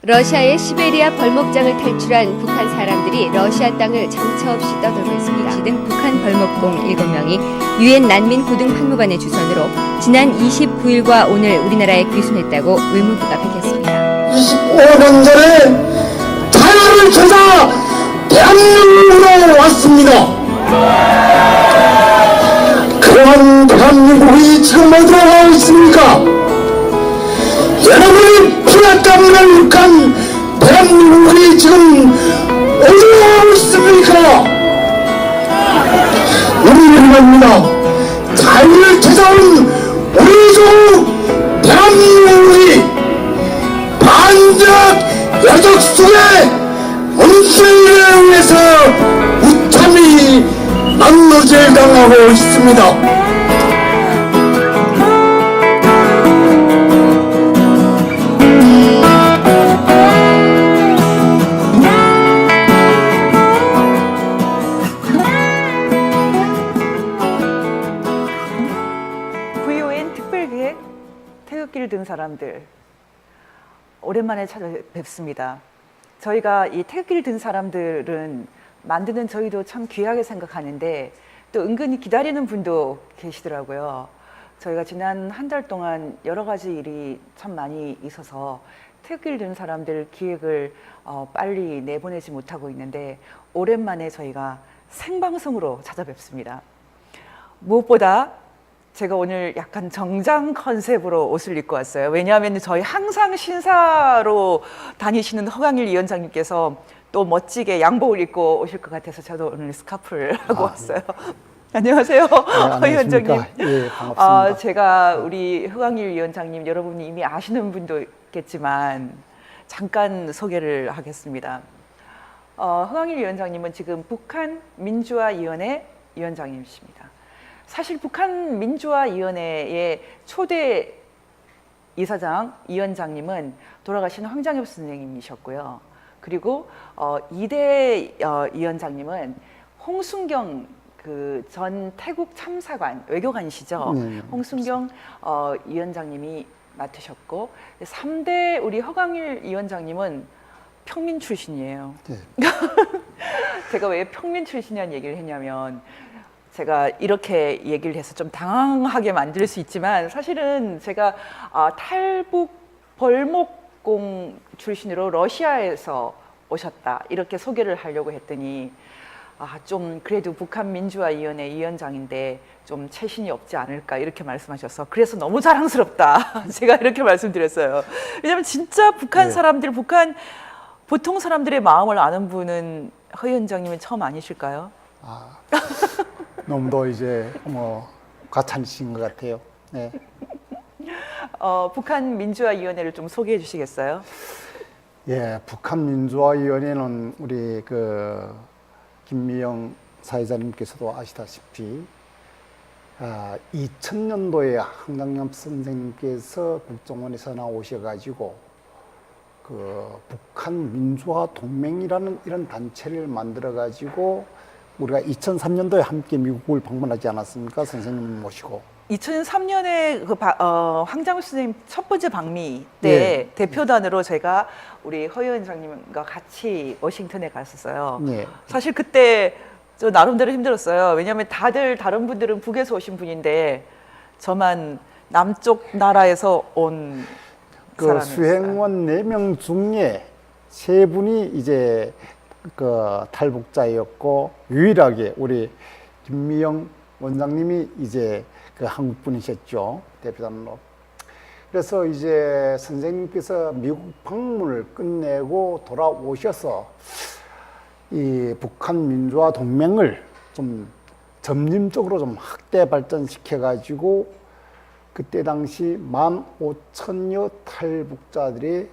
러시아의 시베리아 벌목장을 탈출한 북한 사람들이 러시아 땅을 정처 없이 떠돌고 있습니다. 지등 북한 벌목공 7명이 유엔 난민 고등 박물관의 주선으로 지난 29일과 오늘 우리나라에 귀순했다고 외무부가 밝혔습니다. 25년 전에 자유를 찾아 대한민국으로 왔습니다. 그런 대한민국이 지금 어디로 가고 있습니까? 여러분이 피했다는 육한 대한민국이 지금 어디로 가고 있습니까? 우리는 말입니다. 자유를 찾아온 우리 조 대한민국이 반적 여적 속에 문재인에 의해서 무참히 난노질 당하고 있습니다. VON 특별기획 태극기를 든 사람들, 오랜만에 찾아뵙습니다. 저희가 이 태극기를 든 사람들은 만드는 저희도 참 귀하게 생각하는데 또 은근히 기다리는 분도 계시더라고요. 저희가 지난 한 달 동안 여러 가지 일이 참 많이 있어서 태극기를 든 사람들 기획을 빨리 내보내지 못하고 있는데 오랜만에 저희가 생방송으로 찾아뵙습니다. 무엇보다 제가 오늘 약간 정장 컨셉으로 옷을 입고 왔어요. 왜냐하면 저희 항상 신사로 다니시는 허강일 위원장님께서 또 멋지게 양복을 입고 오실 것 같아서 저도 오늘 스카프를 하고 왔어요. 안녕하세요, 허 위원장님. 예, 반갑습니다. 제가 우리 허강일 위원장님 여러분이 이미 아시는 분도 있겠지만 잠깐 소개를 하겠습니다. 허강일 위원장님은 지금 북한 민주화위원회 위원장님이십니다. 사실 북한 민주화위원회의 초대 이사장, 위원장님은 돌아가신 황장엽 선생님이셨고요. 그리고 2대 위원장님은 홍순경 그 전 태국 참사관, 외교관이시죠. 홍순경 위원장님이 맡으셨고 3대 우리 허강일 위원장님은 평민 출신이에요. 네. 제가 왜 평민 출신이라는 얘기를 했냐면 제가 이렇게 얘기를 해서 좀 당황하게 만들 수 있지만 사실은 제가 탈북 벌목공 출신으로 러시아에서 오셨다 이렇게 소개를 하려고 했더니 좀 그래도 북한 민주화위원회 위원장인데 좀 체신이 없지 않을까 이렇게 말씀하셔서 그래서 너무 자랑스럽다 제가 이렇게 말씀드렸어요. 왜냐하면 진짜 북한 사람들, 북한 보통 사람들의 마음을 아는 분은 허 위원장님은 처음 아니실까요? 너무도 이제 과찬이신 것 같아요. 네. 북한 민주화위원회를 좀 소개해 주시겠어요? 예, 북한 민주화위원회는 우리 김미영 사회자님께서도 아시다시피 2000년도에 황장엽 선생님께서 국정원에서 나오셔가지고 북한 민주화 동맹이라는 이런 단체를 만들어가지고 우리가 2003년도에 함께 미국을 방문하지 않았습니까? 선생님 모시고. 2003년에 황장엽 선생님 첫 번째 방미 때 대표단으로 제가 우리 허 위원장님과 같이 워싱턴에 갔었어요. 사실 그때 저 나름대로 힘들었어요. 왜냐하면 다들 다른 분들은 북에서 오신 분인데 저만 남쪽 나라에서 온 사람이었어요. 수행원 4명 중에 3분이 이제 탈북자였고 유일하게 우리 김미영 원장님이 이제 한국 분이셨죠, 대표단으로. 그래서 이제 선생님께서 미국 방문을 끝내고 돌아오셔서 이 북한 민주화 동맹을 좀 점진적으로 좀 확대 발전시켜 가지고 그때 당시 15,000여 탈북자들의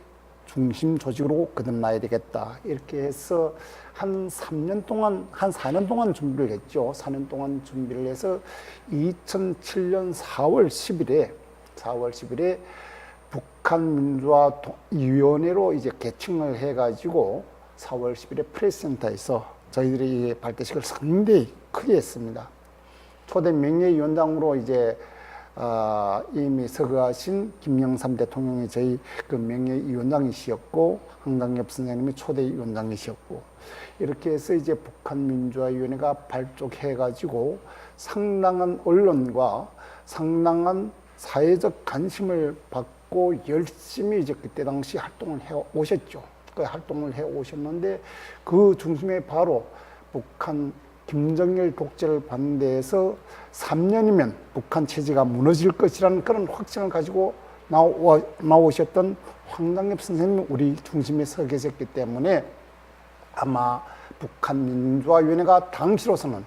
중심 조직으로 거듭나야 되겠다 이렇게 해서 한 4년 동안 준비를 했죠. 4년 동안 준비를 해서 2007년 4월 10일에 북한 민주화위원회로 이제 개칭을 해가지고 4월 10일에 프레스센터에서 저희들이 발대식을 상당히 크게 했습니다. 초대 명예위원장으로 이제 이미 서거하신 김영삼 대통령이 저희 그 명예위원장이셨고 황당엽 선생님이 초대위원장이셨고 이렇게 해서 이제 북한민주화위원회가 발족해가지고 상당한 언론과 상당한 사회적 관심을 받고 열심히 이제 그때 당시 활동을 해 오셨죠. 그 활동을 해 오셨는데 그 중심에 바로 북한 김정일 독재를 반대해서 3년이면 북한 체제가 무너질 것이라는 그런 확신을 가지고 나오셨던 황당엽 선생님이 우리 중심에 서 계셨기 때문에 아마 북한민주화위원회가 당시로서는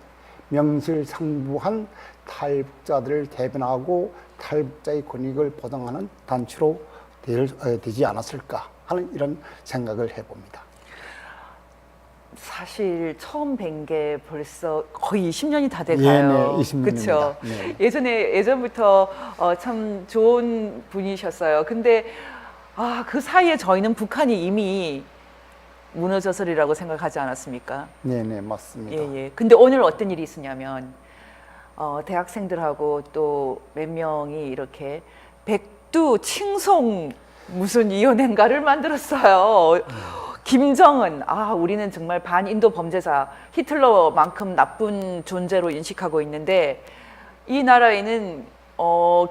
명실상부한 탈북자들을 대변하고 탈북자의 권익을 보장하는 단체로 되지 않았을까 하는 이런 생각을 해봅니다. 사실 처음 뵌 게 벌써 거의 20년이 다 돼가요. 20년입니다. 그렇죠. 네. 예전부터 참 좋은 분이셨어요. 근데 그 사이에 저희는 북한이 이미 무너져서리라고 생각하지 않았습니까? 네네 맞습니다. 예. 근데 오늘 어떤 일이 있었냐면 대학생들하고 또 몇 명이 이렇게 백두 칭송 무슨 위원회인가를 만들었어요. 김정은, 우리는 정말 반인도 범죄자, 히틀러만큼 나쁜 존재로 인식하고 있는데 이 나라에는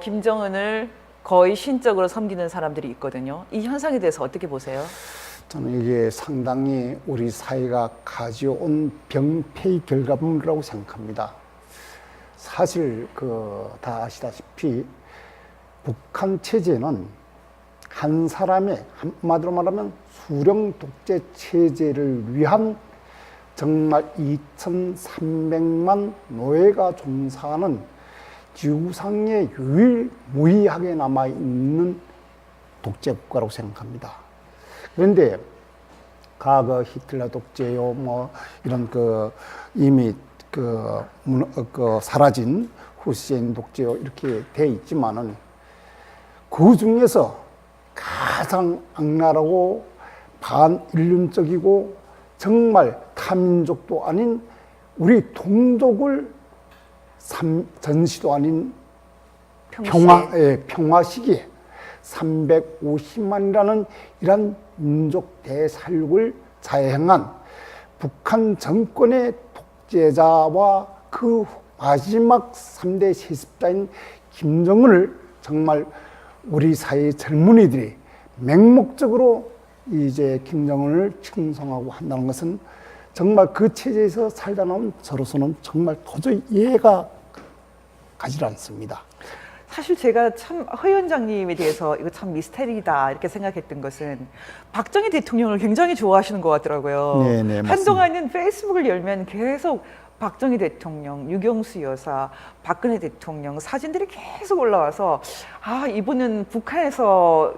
김정은을 거의 신적으로 섬기는 사람들이 있거든요. 이 현상에 대해서 어떻게 보세요? 저는 이게 상당히 우리 사회가 가져온 병폐의 결과물이라고 생각합니다. 사실 다 아시다시피 북한 체제는 한 사람의 한마디로 말하면 수령 독재 체제를 위한 정말 2,300만 노예가 종사하는 지구상에 유일무이하게 남아있는 독재 국가라고 생각합니다. 그런데 과거 히틀러 독재요, 이런 이미 사라진 후세인 독재요 이렇게 돼 있지만은 그 중에서 가장 악랄하고 반인륜적이고 정말 타민족도 아닌 우리 동족을 전시도 아닌 평화 시기에 350만이라는 이런 민족 대살육을 자행한 북한 정권의 독재자와 그 마지막 3대 세습자인 김정은을 정말 우리 사회의 젊은이들이 맹목적으로 이제 김정은을 칭송하고 한다는 것은 정말 그 체제에서 살다 나온 저로서는 정말 도저히 이해가 가지 않습니다. 사실 제가 참 허 위원장님에 대해서 이거 참 미스테리다 이렇게 생각했던 것은 박정희 대통령을 굉장히 좋아하시는 것 같더라고요. 네네, 맞습니다. 한동안은 페이스북을 열면 계속 박정희 대통령, 유경수 여사, 박근혜 대통령 사진들이 계속 올라와서 이분은 북한에서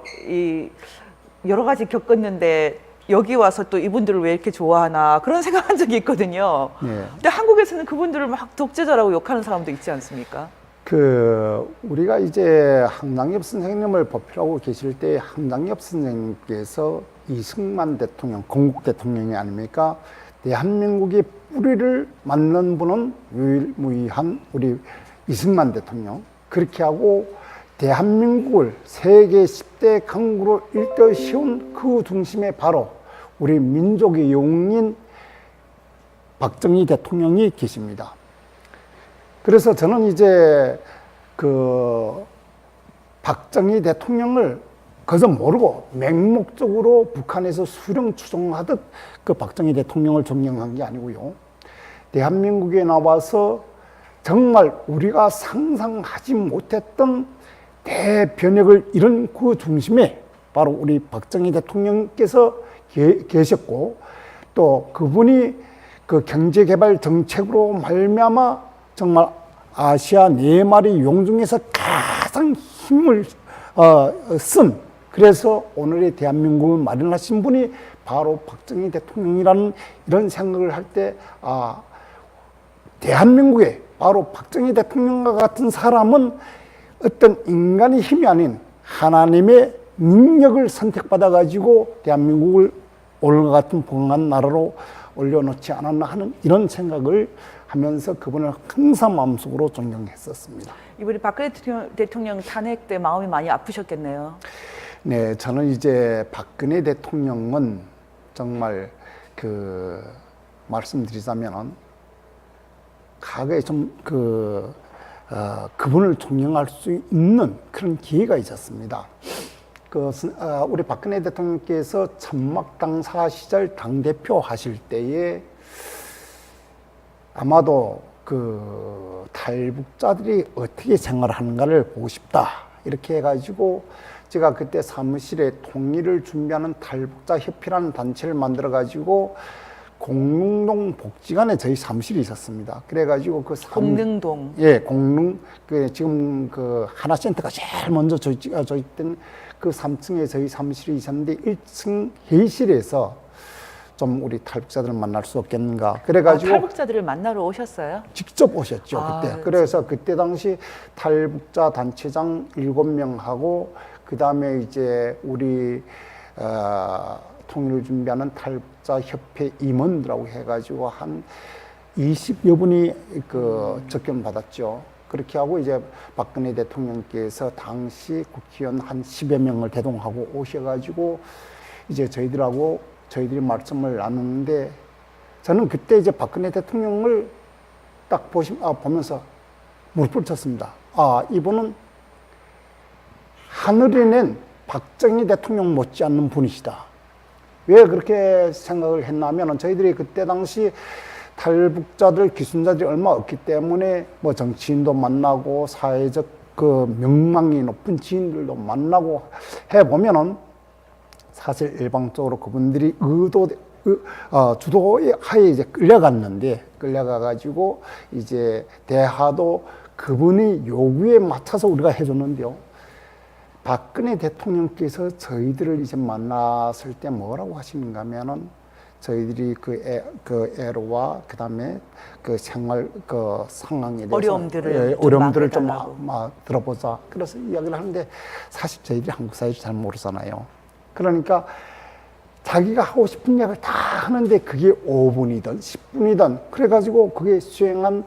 여러 가지 겪었는데 여기 와서 또 이분들을 왜 이렇게 좋아하나 그런 생각한 적이 있거든요. 네. 근데 한국에서는 그분들을 막 독재자라고 욕하는 사람도 있지 않습니까? 우리가 이제 황당엽 선생님을 보필하고 계실 때 황당엽 선생님께서 이승만 대통령, 건국 대통령이 아닙니까? 대한민국의 뿌리를 맞는 분은 유일무이한 우리 이승만 대통령. 그렇게 하고 대한민국을 세계 10대 강국으로 일떠세운 그 중심에 바로 우리 민족의 영웅인 박정희 대통령이 계십니다. 그래서 저는 이제 박정희 대통령을 그저 모르고 맹목적으로 북한에서 수령 추종하듯 박정희 대통령을 존경한 게 아니고요. 대한민국에 나와서 정말 우리가 상상하지 못했던 대변혁을 이룬 그 중심에 바로 우리 박정희 대통령께서 계셨고 또 그분이 경제개발 정책으로 말미암아 정말 아시아 4마리 용 중에서 가장 힘을 쓴 그래서 오늘의 대한민국을 마련하신 분이 바로 박정희 대통령이라는 이런 생각을 할 때 대한민국에 바로 박정희 대통령과 같은 사람은 어떤 인간의 힘이 아닌 하나님의 능력을 선택받아 가지고 대한민국을 오늘과 같은 봉한 나라로 올려놓지 않았나 하는 이런 생각을 하면서 그분을 항상 마음속으로 존경했었습니다. 이번에 박근혜 대통령 탄핵 때 마음이 많이 아프셨겠네요. 네, 저는 이제 박근혜 대통령은 정말 말씀드리자면은 과거에 좀 그분을 존경할 수 있는 그런 기회가 있었습니다. 우리 박근혜 대통령께서 천막 당사 시절 당대표 하실 때에 아마도 탈북자들이 어떻게 생활하는가를 보고 싶다. 이렇게 해가지고 제가 그때 사무실에 통일을 준비하는 탈북자 협회라는 단체를 만들어가지고 공릉동 복지관에 저희 사무실이 있었습니다. 그래가지고 공릉동. 예, 지금 하나센터가 제일 먼저 조직된 그 3층에 저희 사무실이 있었는데 1층 회의실에서 좀 우리 탈북자들을 만날 수 없겠는가. 그래가지고 탈북자들을 만나러 오셨어요? 직접 오셨죠, 그때. 그래서 그때 당시 탈북자 단체장 7명하고 그 다음에 이제 우리 통일을 준비하는 탈북자 협회 임원들하고 해가지고 한 20여 분이 접견 받았죠. 그렇게 하고 이제 박근혜 대통령께서 당시 국회의원 한 10여 명을 대동하고 오셔가지고 이제 저희들이 말씀을 나누는데 저는 그때 이제 박근혜 대통령을 딱 보면서 무릎을 쳤습니다. 이분은 하늘이 낸 박정희 대통령 못지않는 분이시다. 왜 그렇게 생각을 했냐면 저희들이 그때 당시 탈북자들, 기순자들이 얼마 없기 때문에 뭐 정치인도 만나고 사회적 명망이 높은 지인들도 만나고 해보면은 사실 일방적으로 그분들이 주도하에 이제 끌려가가지고 이제 대하도 그분의 요구에 맞춰서 우리가 해줬는데요. 박근혜 대통령께서 저희들을 이제 만났을 때 뭐라고 하시는가 하면은 저희들이 애로와 그 다음에 생활 상황에 대해서 어려움들을 좀 들어보자. 그래서 이야기를 하는데 사실 저희들이 한국 사회를 잘 모르잖아요. 그러니까 자기가 하고 싶은 이야기를 다 하는데 그게 5분이든 10분이든 그래가지고 그게 수행한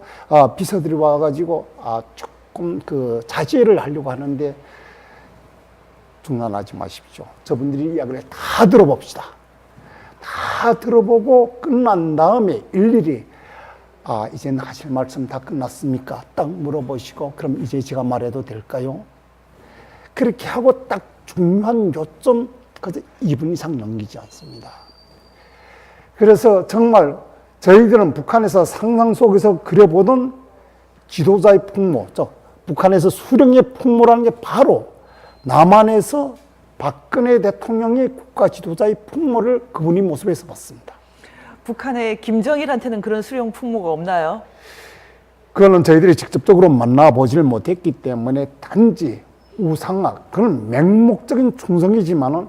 비서들이 와가지고 조금 자제를 하려고 하는데 중단하지 마십시오. 저분들이 이야기를 다 들어봅시다. 다 들어보고 끝난 다음에 일일이 이제는 하실 말씀 다 끝났습니까? 딱 물어보시고 그럼 이제 제가 말해도 될까요? 그렇게 하고 딱 중요한 요점 2분 이상 넘기지 않습니다. 그래서 정말 저희들은 북한에서 상상 속에서 그려보던 지도자의 풍모, 북한에서 수령의 풍모라는 게 바로 남한에서 박근혜 대통령의 국가 지도자의 풍모를 그분이 모습에서 봤습니다. 북한의 김정일한테는 그런 수령 풍모가 없나요? 그거는 저희들이 직접적으로 만나보지를 못했기 때문에 단지 우상학, 그건 맹목적인 충성이지만은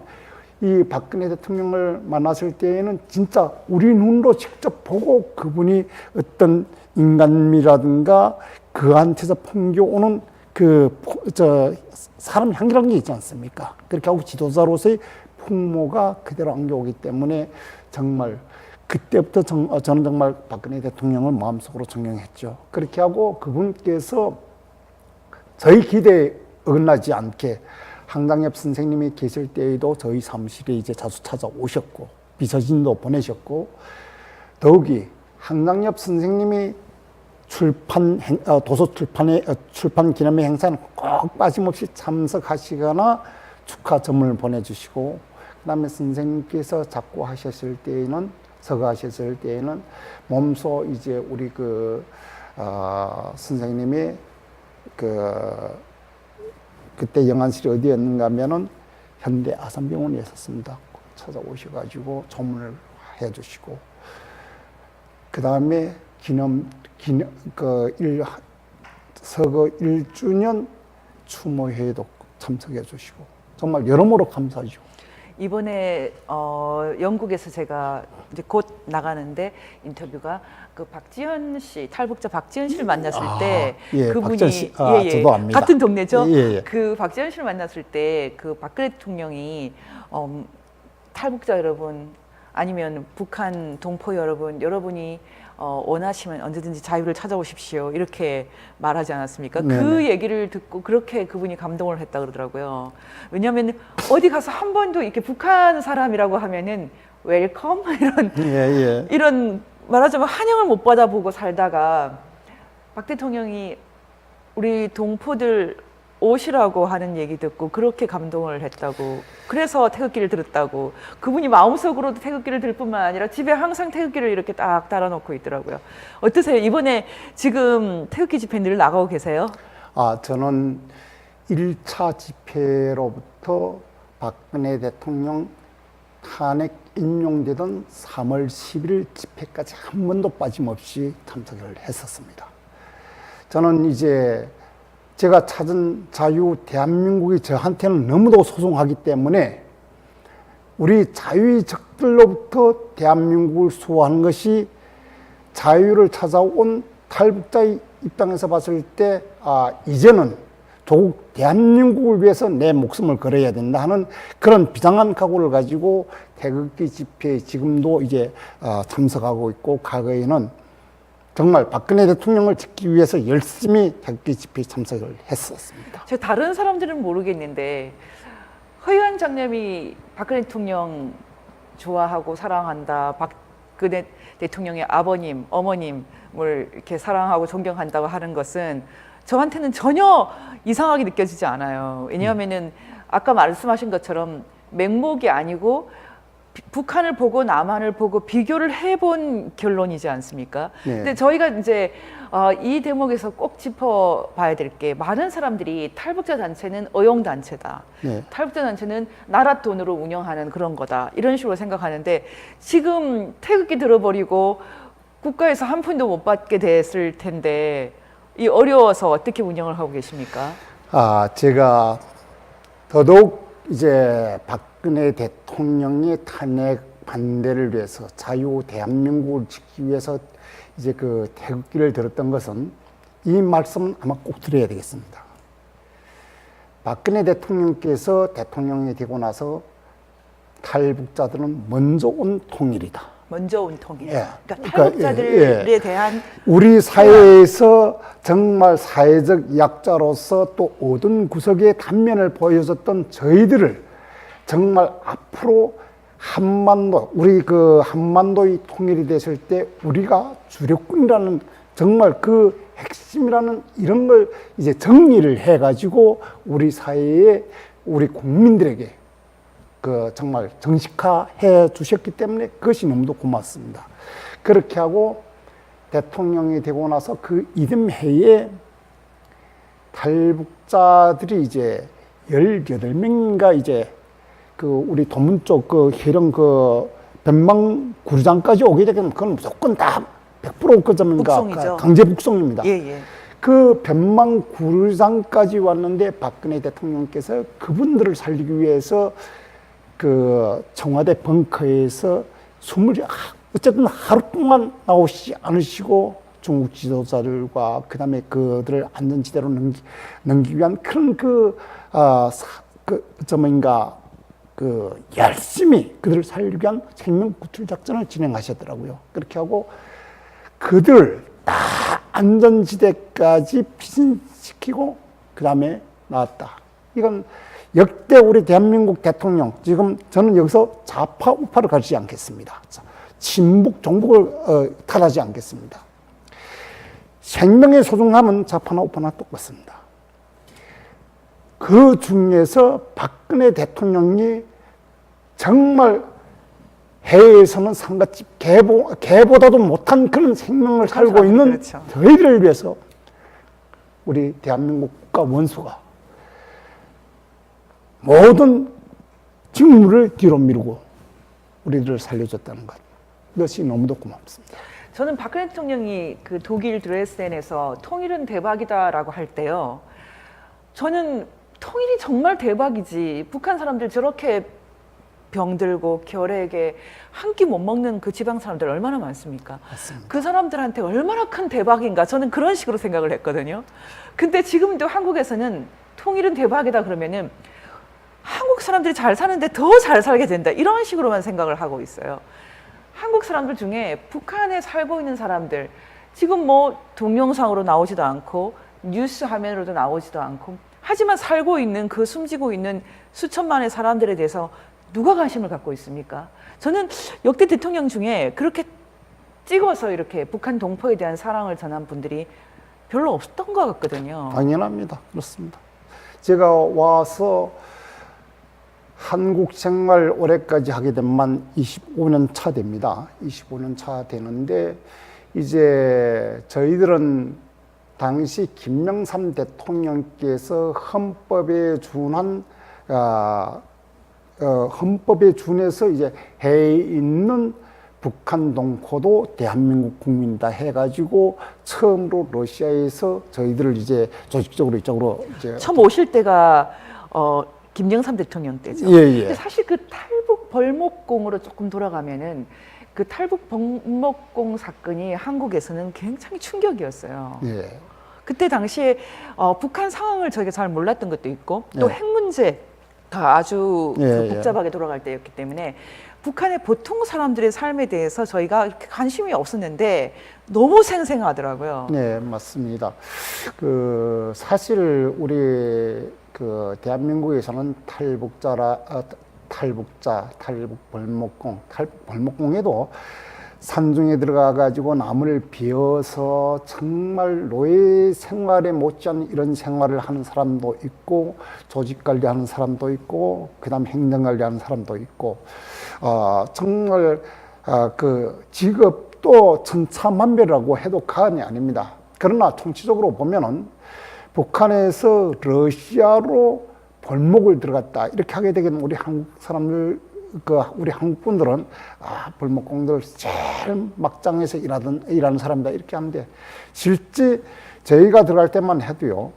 이 박근혜 대통령을 만났을 때에는 진짜 우리 눈으로 직접 보고 그분이 어떤 인간미라든가 그한테서 풍겨오는 사람 향기라는 게 있지 않습니까? 그렇게 하고 지도자로서의 풍모가 그대로 안겨오기 때문에 정말 그때부터 저는 정말 박근혜 대통령을 마음속으로 존경했죠. 그렇게 하고 그분께서 저희 기대에 어긋나지 않게 항장엽 선생님이 계실 때에도 저희 사무실에 이제 자주 찾아오셨고 비서진도 보내셨고 더욱이 항장엽 선생님이 도서 출판 기념회 행사는 꼭 빠짐없이 참석하시거나 축하점을 보내주시고 그다음에 선생님께서 자꾸 하셨을 때에는 서거하셨을 때에는 몸소 이제 우리 선생님이 그때 영안실이 어디였는가 하면은 현대 아산병원에 있었습니다. 찾아오셔가지고 조문을 해주시고 그 다음에 서거 1주년 추모회에도 참석해 주시고 정말 여러모로 감사하죠. 이번에 영국에서 제가 이제 곧 나가는데 인터뷰가 박지현 씨, 탈북자 박지현 씨를 만났을 때 그분이 씨, 저도 압니다. 같은 동네죠. 예. 그 박지현 씨를 만났을 때 그 박근혜 대통령이 탈북자 여러분 아니면 북한 동포 여러분이 원하시면 언제든지 자유를 찾아오십시오. 이렇게 말하지 않았습니까? 네네. 그 얘기를 듣고 그렇게 그분이 감동을 했다 그러더라고요. 왜냐하면 어디 가서 한 번도 이렇게 북한 사람이라고 하면은 웰컴 이런 예, 예. 이런 말하자면 환영을 못 받아보고 살다가 박 대통령이 우리 동포들 오시라고 하는 얘기 듣고 그렇게 감동을 했다고, 그래서 태극기를 들었다고, 그분이 마음속으로도 태극기를 들 뿐만 아니라 집에 항상 태극기를 이렇게 딱 달아놓고 있더라고요. 어떠세요? 이번에 지금 태극기 집회 늘 나가고 계세요? 저는 1차 집회로부터 박근혜 대통령 탄핵 인용되던 3월 11일 집회까지 한 번도 빠짐없이 참석을 했었습니다. 저는 이제 제가 찾은 자유 대한민국이 저한테는 너무도 소중하기 때문에 우리 자유의 적들로부터 대한민국을 수호하는 것이 자유를 찾아온 탈북자의 입장에서 봤을 때 이제는 조국 대한민국을 위해서 내 목숨을 걸어야 된다 하는 그런 비장한 각오를 가지고 태극기 집회에 지금도 이제 참석하고 있고, 과거에는 정말 박근혜 대통령을 지키기 위해서 열심히 태극기 집회에 참석을 했었습니다. 제가 다른 사람들은 모르겠는데 허유한 장남이 박근혜 대통령 좋아하고 사랑한다, 박근혜 대통령의 아버님, 어머님을 이렇게 사랑하고 존경한다고 하는 것은 저한테는 전혀 이상하게 느껴지지 않아요. 왜냐하면은 아까 말씀하신 것처럼 맹목이 아니고 북한을 보고 남한을 보고 비교를 해본 결론이지 않습니까? 네. 근데 저희가 이제 이 대목에서 꼭 짚어봐야 될 게, 많은 사람들이 탈북자 단체는 어용 단체다. 네. 탈북자 단체는 나라 돈으로 운영하는 그런 거다. 이런 식으로 생각하는데, 지금 태극기 들어버리고 국가에서 한 푼도 못 받게 됐을 텐데 이 어려워서 어떻게 운영을 하고 계십니까? 제가 더더욱 이제 박근혜 대통령의 탄핵 반대를 위해서, 자유 대한민국을 지키기 위해서 이제 그 태극기를 들었던 것은, 이 말씀 아마 꼭 드려야 되겠습니다. 박근혜 대통령께서 대통령이 되고 나서 탈북자들은 먼저 온 통일이다. 먼저 온 통일. 예. 그러니까 탈북자들에 대한 우리 사회에서 정말 사회적 약자로서 또 어두운 구석의 단면을 보여줬던 저희들을 정말 앞으로 한반도, 우리 그 한반도의 통일이 됐을 때 우리가 주력군이라는 정말 그 핵심이라는 이런 걸 이제 정리를 해가지고 우리 사회에, 우리 국민들에게 그 정말 정식화해 주셨기 때문에 그것이 너무도 고맙습니다. 그렇게 하고 대통령이 되고 나서 그 이듬해에 탈북자들이 이제 18명인가 이제 그 우리 도문 쪽 그 해령 그 변방구리장까지 오게 되면 그건 무조건 다 100% 북송이죠. 강제 북송입니다. 예, 예. 그 변방구리장까지 왔는데 박근혜 대통령께서 그분들을 살리기 위해서 그 청와대 벙커에서 숨을 어쨌든 하루 동안 나오시지 않으시고 중국 지도자들과 그다음에 그들을 안전지대로 넘기기 위한 그런 열심히 그들을 살리기 위한 생명 구출 작전을 진행하셨더라고요. 그렇게 하고 그들 다 안전지대까지 피신시키고 그다음에 나왔다. 이건 역대 우리 대한민국 대통령, 지금 저는 여기서 좌파 우파를 가르치지 않겠습니다. 친북 종북을 탓하지 않겠습니다. 생명의 소중함은 좌파나 우파나 똑같습니다. 그 중에서 박근혜 대통령이 정말 해외에서는 상갓집 개보다도 못한 그런 생명을 살고 있는 그렇죠. 저희들을 위해서 우리 대한민국 국가 원수가 모든 직무를 뒤로 미루고 우리들을 살려줬다는 것, 이것이 너무도 고맙습니다. 저는 박근혜 대통령이 그 독일 드레스덴에서 통일은 대박이다라고 할 때요, 저는 통일이 정말 대박이지, 북한 사람들 저렇게 병들고 결핵에 한 끼 못 먹는 그 지방 사람들 얼마나 많습니까? 맞습니다. 그 사람들한테 얼마나 큰 대박인가, 저는 그런 식으로 생각을 했거든요. 근데 지금도 한국에서는 통일은 대박이다 그러면은 한국 사람들이 잘 사는데 더 잘 살게 된다, 이런 식으로만 생각을 하고 있어요. 한국 사람들 중에 북한에 살고 있는 사람들 지금 뭐 동영상으로 나오지도 않고 뉴스 화면으로도 나오지도 않고 하지만 살고 있는 그 숨지고 있는 수천만의 사람들에 대해서 누가 관심을 갖고 있습니까? 저는 역대 대통령 중에 그렇게 찍어서 이렇게 북한 동포에 대한 사랑을 전한 분들이 별로 없었던 것 같거든요. 당연합니다. 그렇습니다. 제가 와서 한국 생활 올해까지 하게 된 만 25년 차 됩니다. 25년 차 되는데 이제 저희들은 당시 김영삼 대통령께서 헌법에 준해서 이제 해에 있는 북한 동포도 대한민국 국민이다 해가지고 처음으로 러시아에서 저희들을 이제 조직적으로 이쪽으로 이제 처음 오실 때가 김영삼 대통령 때죠. 예. 근데 사실 그 탈북 벌목공으로 조금 돌아가면은 그 탈북 벌목공 사건이 한국에서는 굉장히 충격이었어요. 예. 그때 당시에 북한 상황을 저희가 잘 몰랐던 것도 있고 또 예. 핵 문제가 아주 예, 복잡하게 돌아갈 때였기 때문에 북한의 보통 사람들의 삶에 대해서 저희가 관심이 없었는데 너무 생생하더라고요. 네, 맞습니다. 사실 우리 대한민국에서는 탈북 벌목공에도 산중에 들어가 가지고 나무를 베어서 정말 노예 생활에 못지않은 이런 생활을 하는 사람도 있고 조직 관리하는 사람도 있고 그다음 행정 관리하는 사람도 있고 정말 그 직업도 천차만별이라고 해도 과언이 아닙니다. 그러나 총체적으로 보면은 북한에서 러시아로 벌목을 들어갔다 이렇게 하게 되면 우리 한국 사람들 우리 한국 분들은 벌목공들 제일 막장에서 일하는 사람이다 이렇게 하는데 실제 저희가 들어갈 때만 해도요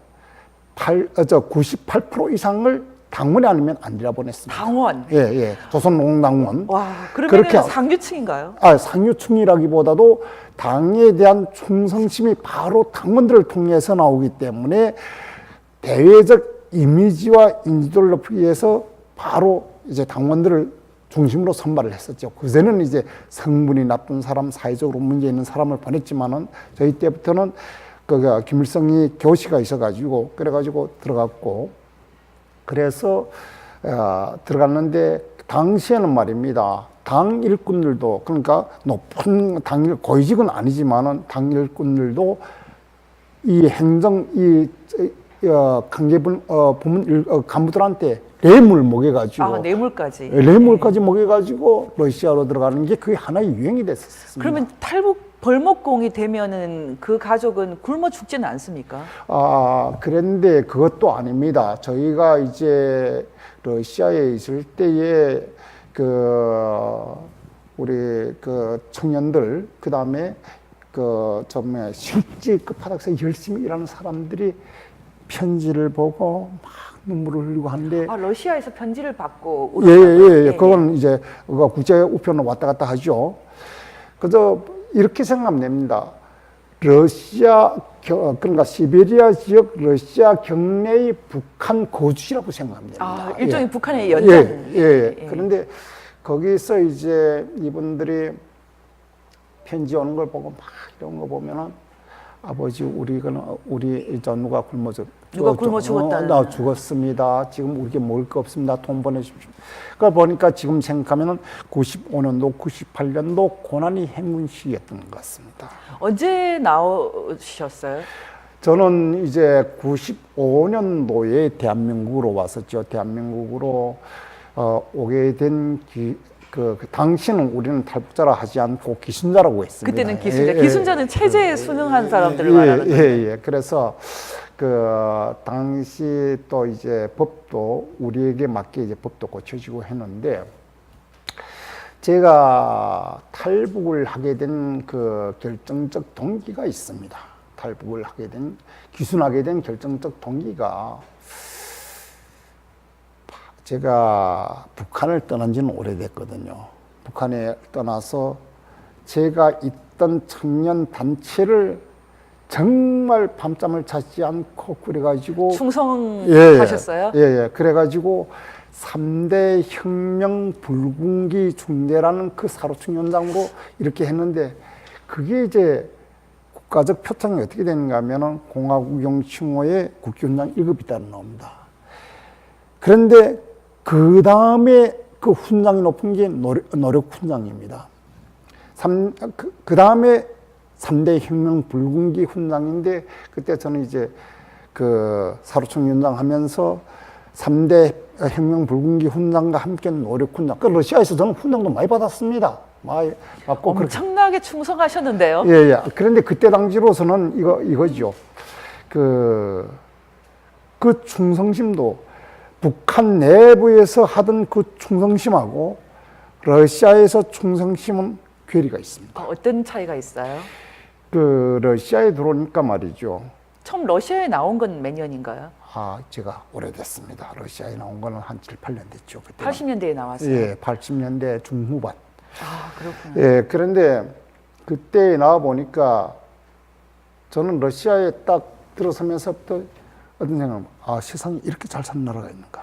98% 이상을 당원이 아니면 안 들여보냈습니다. 당원. 예. 조선노동당원. 와, 그렇게 그러면 상류층인가요? 상류층이라기보다도 당에 대한 충성심이 바로 당원들을 통해서 나오기 때문에 대외적 이미지와 인지도를 높이기 위해서 바로 이제 당원들을 중심으로 선발을 했었죠. 그전에는 이제 성분이 나쁜 사람, 사회적으로 문제 있는 사람을 보냈지만은 저희 때부터는 김일성이 교시가 있어가지고 그래가지고 들어갔고 그래서 들어갔는데 당시에는 말입니다. 당 일꾼들도 그러니까 높은 당 고위직은 아니지만은 당 일꾼들도 이 행정 관계분 부문 간부들한테 뇌물 먹여가지고 뇌물까지. 뇌물까지 먹여가지고 러시아로 들어가는 게 그게 하나의 유행이 됐었습니다. 그러면 탈북 벌목공이 되면은 그 가족은 굶어 죽지는 않습니까? 그런데 그것도 아닙니다. 저희가 이제 러시아에 있을 때에 우리 청년들 그다음에 실제 끝바닥에서 열심히 일하는 사람들이 편지를 보고 막 눈물을 흘리고 하는데 러시아에서 편지를 받고 예. 그건 이제 국제 우편으로 왔다 갔다 하죠. 그래서 이렇게 생각하면 됩니다. 그러니까 시베리아 지역 러시아 경내의 북한 거주지라고 생각하면 됩니다. 일종의 북한의 연장. 그런데 거기서 이제 이분들이 편지 오는 걸 보고 막 이런 거 보면은 아버지 우리 누가 굶어 죽었다. 나 죽었습니다. 지금 우리게 먹을 거 없습니다. 돈 보내십시오. 그걸 보니까 지금 생각하면은 95년도, 98년도 고난이 행군 시기였던 것 같습니다. 언제 나오셨어요? 저는 이제 95년도에 대한민국으로 왔었죠. 대한민국으로 오게 된 당시는 우리는 탈북자라 하지 않고 기순자라고 했습니다. 그때는 기순자. 기순자는 체제에 순응한 사람들을 말하는 거예요. 그래서 당시 또 이제 법도 우리에게 맞게 이제 법도 고쳐지고 했는데 제가 탈북을 하게 된 결정적 동기가 있습니다. 기순하게 된 결정적 동기가 제가 북한을 떠난 지는 오래됐거든요. 북한에 떠나서 제가 있던 청년 단체를 정말 밤잠을 자지 않고 그래가지고 충성하셨어요? 그래가지고 3대 혁명 불군기 중대라는 그 사로충 연장으로 이렇게 했는데 그게 이제 국가적 표창이 어떻게 되는가 하면은 공화국용 칭호의 국기훈장 1급이 따로 나옵니다. 그런데 그 다음에 그 훈장이 높은 게 노력훈장입니다. 그 다음에 3대 혁명 불군기 훈장인데 그때 저는 이제 그 사로충 연장 하면서 3대 혁명 불군기 훈장과 함께 노력훈장. 그 러시아에서 저는 훈장도 많이 받았습니다. 많이 받고. 엄청나게 충성하셨는데요. 예, 예. 그런데 그때 당시로서는 이거죠. 그 충성심도 북한 내부에서 하던 그 충성심하고 러시아에서 충성심은 괴리가 있습니다. 어떤 차이가 있어요? 그 러시아에 들어오니까 말이죠. 처음 러시아에 나온 건 몇 년인가요? 제가 오래됐습니다. 러시아에 나온 거는 한 7, 8년 됐죠. 그때 80년대에 나왔어요. 예, 80년대 중후반. 그렇군요. 예, 그런데 그때 나와 보니까 저는 러시아에 딱 들어서면서부터 어떤 생각을, 세상에 이렇게 잘 사는 나라가 있는가.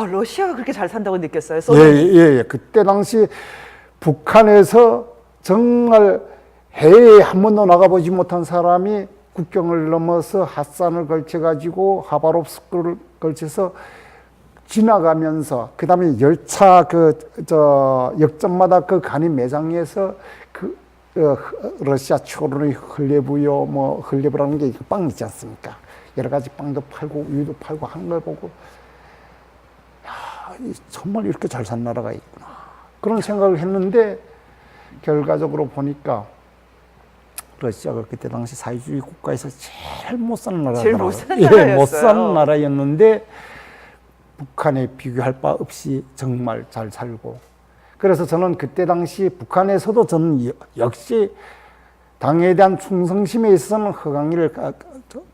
러시아가 그렇게 잘 산다고 느꼈어요? 예. 그때 당시 북한에서 정말 해외에 한 번도 나가보지 못한 사람이 국경을 넘어서 핫산을 걸쳐가지고 하바롭스크를 걸쳐서 지나가면서 그 다음에 열차 역전마다 그 간이 매장에서 러시아 초론의 흘레부요 흘레부라는 게 빵 있지 않습니까? 여러 가지 빵도 팔고 우유도 팔고 하는 걸 보고 정말 이렇게 잘 산 나라가 있구나 그런 생각을 했는데 결과적으로 보니까 러시아가 그때 당시 사회주의 국가에서 제일 못 사는 나라더라고요. 제일 못 사는 나라였어요. 못 사는 나라였는데 북한에 비교할 바 없이 정말 잘 살고 그래서 저는 그때 당시 북한에서도 저는 역시 당에 대한 충성심에 있어서는 허강일을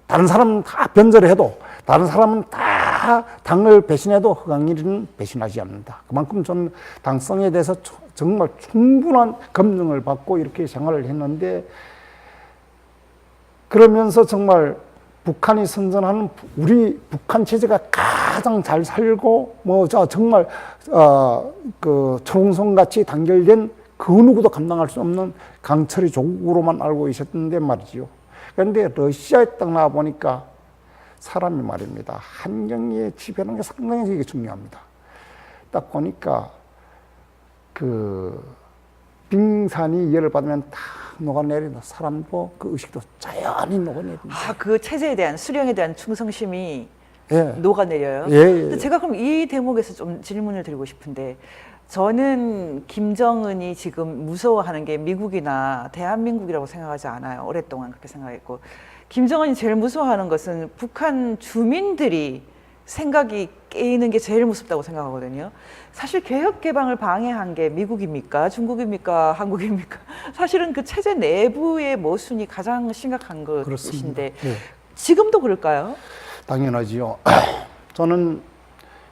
다른 사람은 다 변절을 해도 다른 사람은 다 당을 배신해도 허강일은 배신하지 않는다. 그만큼 저는 당성에 대해서 정말 충분한 검증을 받고 이렇게 생활을 했는데 그러면서 정말 북한이 선전하는 우리 북한 체제가 가장 잘 살고 정말 그 초롱성같이 단결된 그 누구도 감당할 수 없는 강철의 조국으로만 알고 있었는데 말이죠. 그런데 러시아에 딱 나와 보니까 사람이 말입니다. 환경에 지배하는 게 상당히 이게 중요합니다. 딱 보니까 그 빙산이 열을 받으면 다 녹아내린다. 사람도 그 의식도 자연히 녹아내린다. 그 체제에 대한 수령에 대한 충성심이 예. 녹아내려요. 예. 제가 그럼 이 대목에서 좀 질문을 드리고 싶은데 저는 김정은이 지금 무서워하는 게 미국이나 대한민국이라고 생각하지 않아요. 오랫동안 그렇게 생각했고 김정은이 제일 무서워하는 것은 북한 주민들이 생각이 깨이는 게 제일 무섭다고 생각하거든요. 사실 개혁 개방을 방해한 게 미국입니까? 중국입니까? 한국입니까? 사실은 그 체제 내부의 모순이 가장 심각한 것인데 네. 지금도 그럴까요? 당연하지요. 저는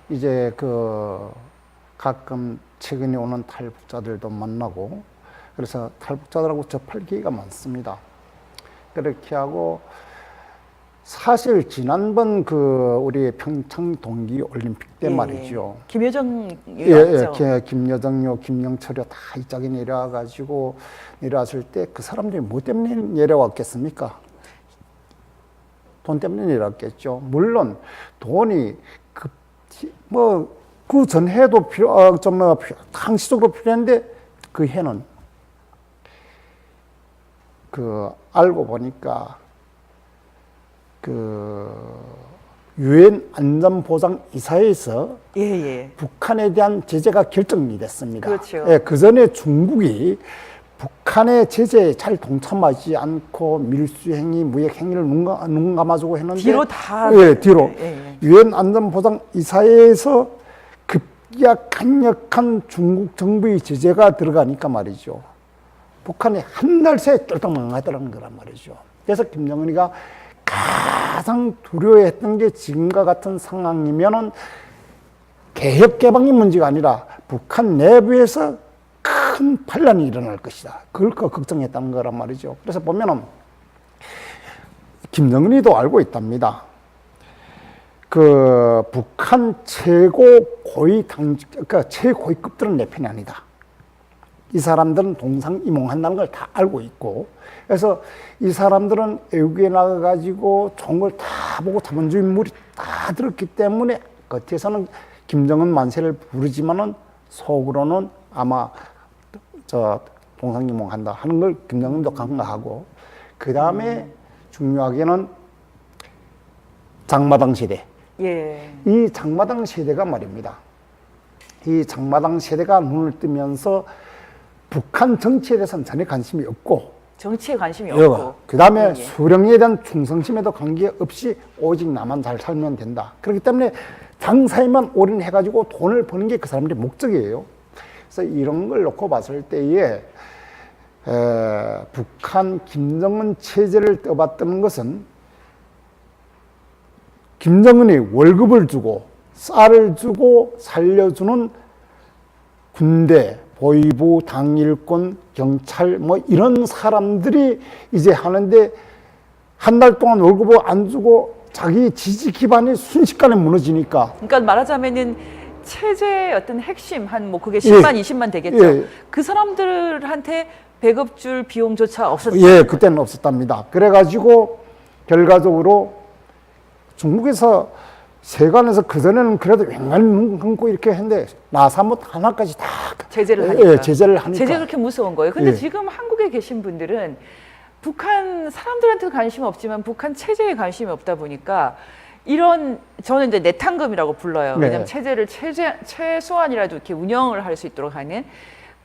이제 가끔 최근에 오는 탈북자들도 만나고 그래서 탈북자들하고 접할 기회가 많습니다. 그렇게 하고 사실 지난번 우리 평창 동계 올림픽 때 말이죠. 김여정 김여정요, 김영철이요 다 이 짝이 내려와가지고 내려왔을 때 그 사람들이 뭐 때문에 내려왔겠습니까? 돈 때문에 내려왔겠죠. 물론 돈이 그 전해도 항시적으로 필요한데 그 해는 알고 보니까 유엔 안전보장이사회에서 북한에 대한 제재가 결정이 됐습니다. 그렇죠. 예, 그 전에 중국이 북한의 제재에 잘 동참하지 않고 밀수행위, 무역행위를 눈 감아주고 했는데 뒤로 다 뒤로 유엔 안전보장이사회에서 급기야 강력한 중국 정부의 제재가 들어가니까 말이죠. 북한이 한 달 새에 쫄딱 망하더라는 거란 말이죠. 그래서 김정은이가 가장 두려워했던 게 지금과 같은 상황이면은 개혁 개방의 문제가 아니라 북한 내부에서 큰 반란이 일어날 것이다. 그걸 걱정했다는 거란 말이죠. 그래서 보면은 김정은이도 알고 있답니다. 그 북한 최고 고위 그러니까 최고위급들은 내 편이 아니다. 이 사람들은 동상이몽한다는 걸 다 알고 있고, 그래서 이 사람들은 외국에 나가가지고 좋은 걸 다 보고 자본주의 물이 다 들었기 때문에 겉에서는 김정은 만세를 부르지만은 속으로는 아마 저 동상이몽한다 하는 걸 김정은도 간과하고, 그 다음에 중요하게는 장마당 세대. 예. 이 장마당 세대가 말입니다. 이 장마당 세대가 눈을 뜨면서 북한 정치에 대해서는 전혀 관심이 없고, 정치에 관심이 없고, 그 다음에 예, 예. 수령에 대한 충성심에도 관계없이 오직 나만 잘 살면 된다. 그렇기 때문에 장사에만 올인해가지고 돈을 버는 게 그 사람들의 목적이에요. 그래서 이런 걸 놓고 봤을 때에 북한 김정은 체제를 떠받드는 것은 김정은이 월급을 주고 쌀을 주고 살려주는 군대, 보위부, 당일권, 경찰 뭐 이런 사람들이 이제 하는데, 한 달 동안 월급을 안 주고 자기 지지 기반이 순식간에 무너지니까. 그러니까 말하자면은 체제의 어떤 핵심 한 뭐 그게 10만, 20만 되겠죠. 예. 그 사람들한테 배급 줄 비용조차 없었죠. 예, 그때는 없었답니다. 그래가지고 결과적으로 중국에서 세관에서 그전에는 그래도 맹간히 눈 감고 이렇게 했는데 나사못 하나까지 다 제재를 하니까. 예, 제재를 하니까. 제재가 그렇게 무서운 거예요. 근데 예. 지금 한국에 계신 분들은 북한 사람들한테도 관심이 없지만 북한 체제에 관심이 없다 보니까 이런, 저는 이제 내탕금이라고 불러요. 네. 왜냐하면 체제를 최소한이라도 이렇게 운영을 할 수 있도록 하는,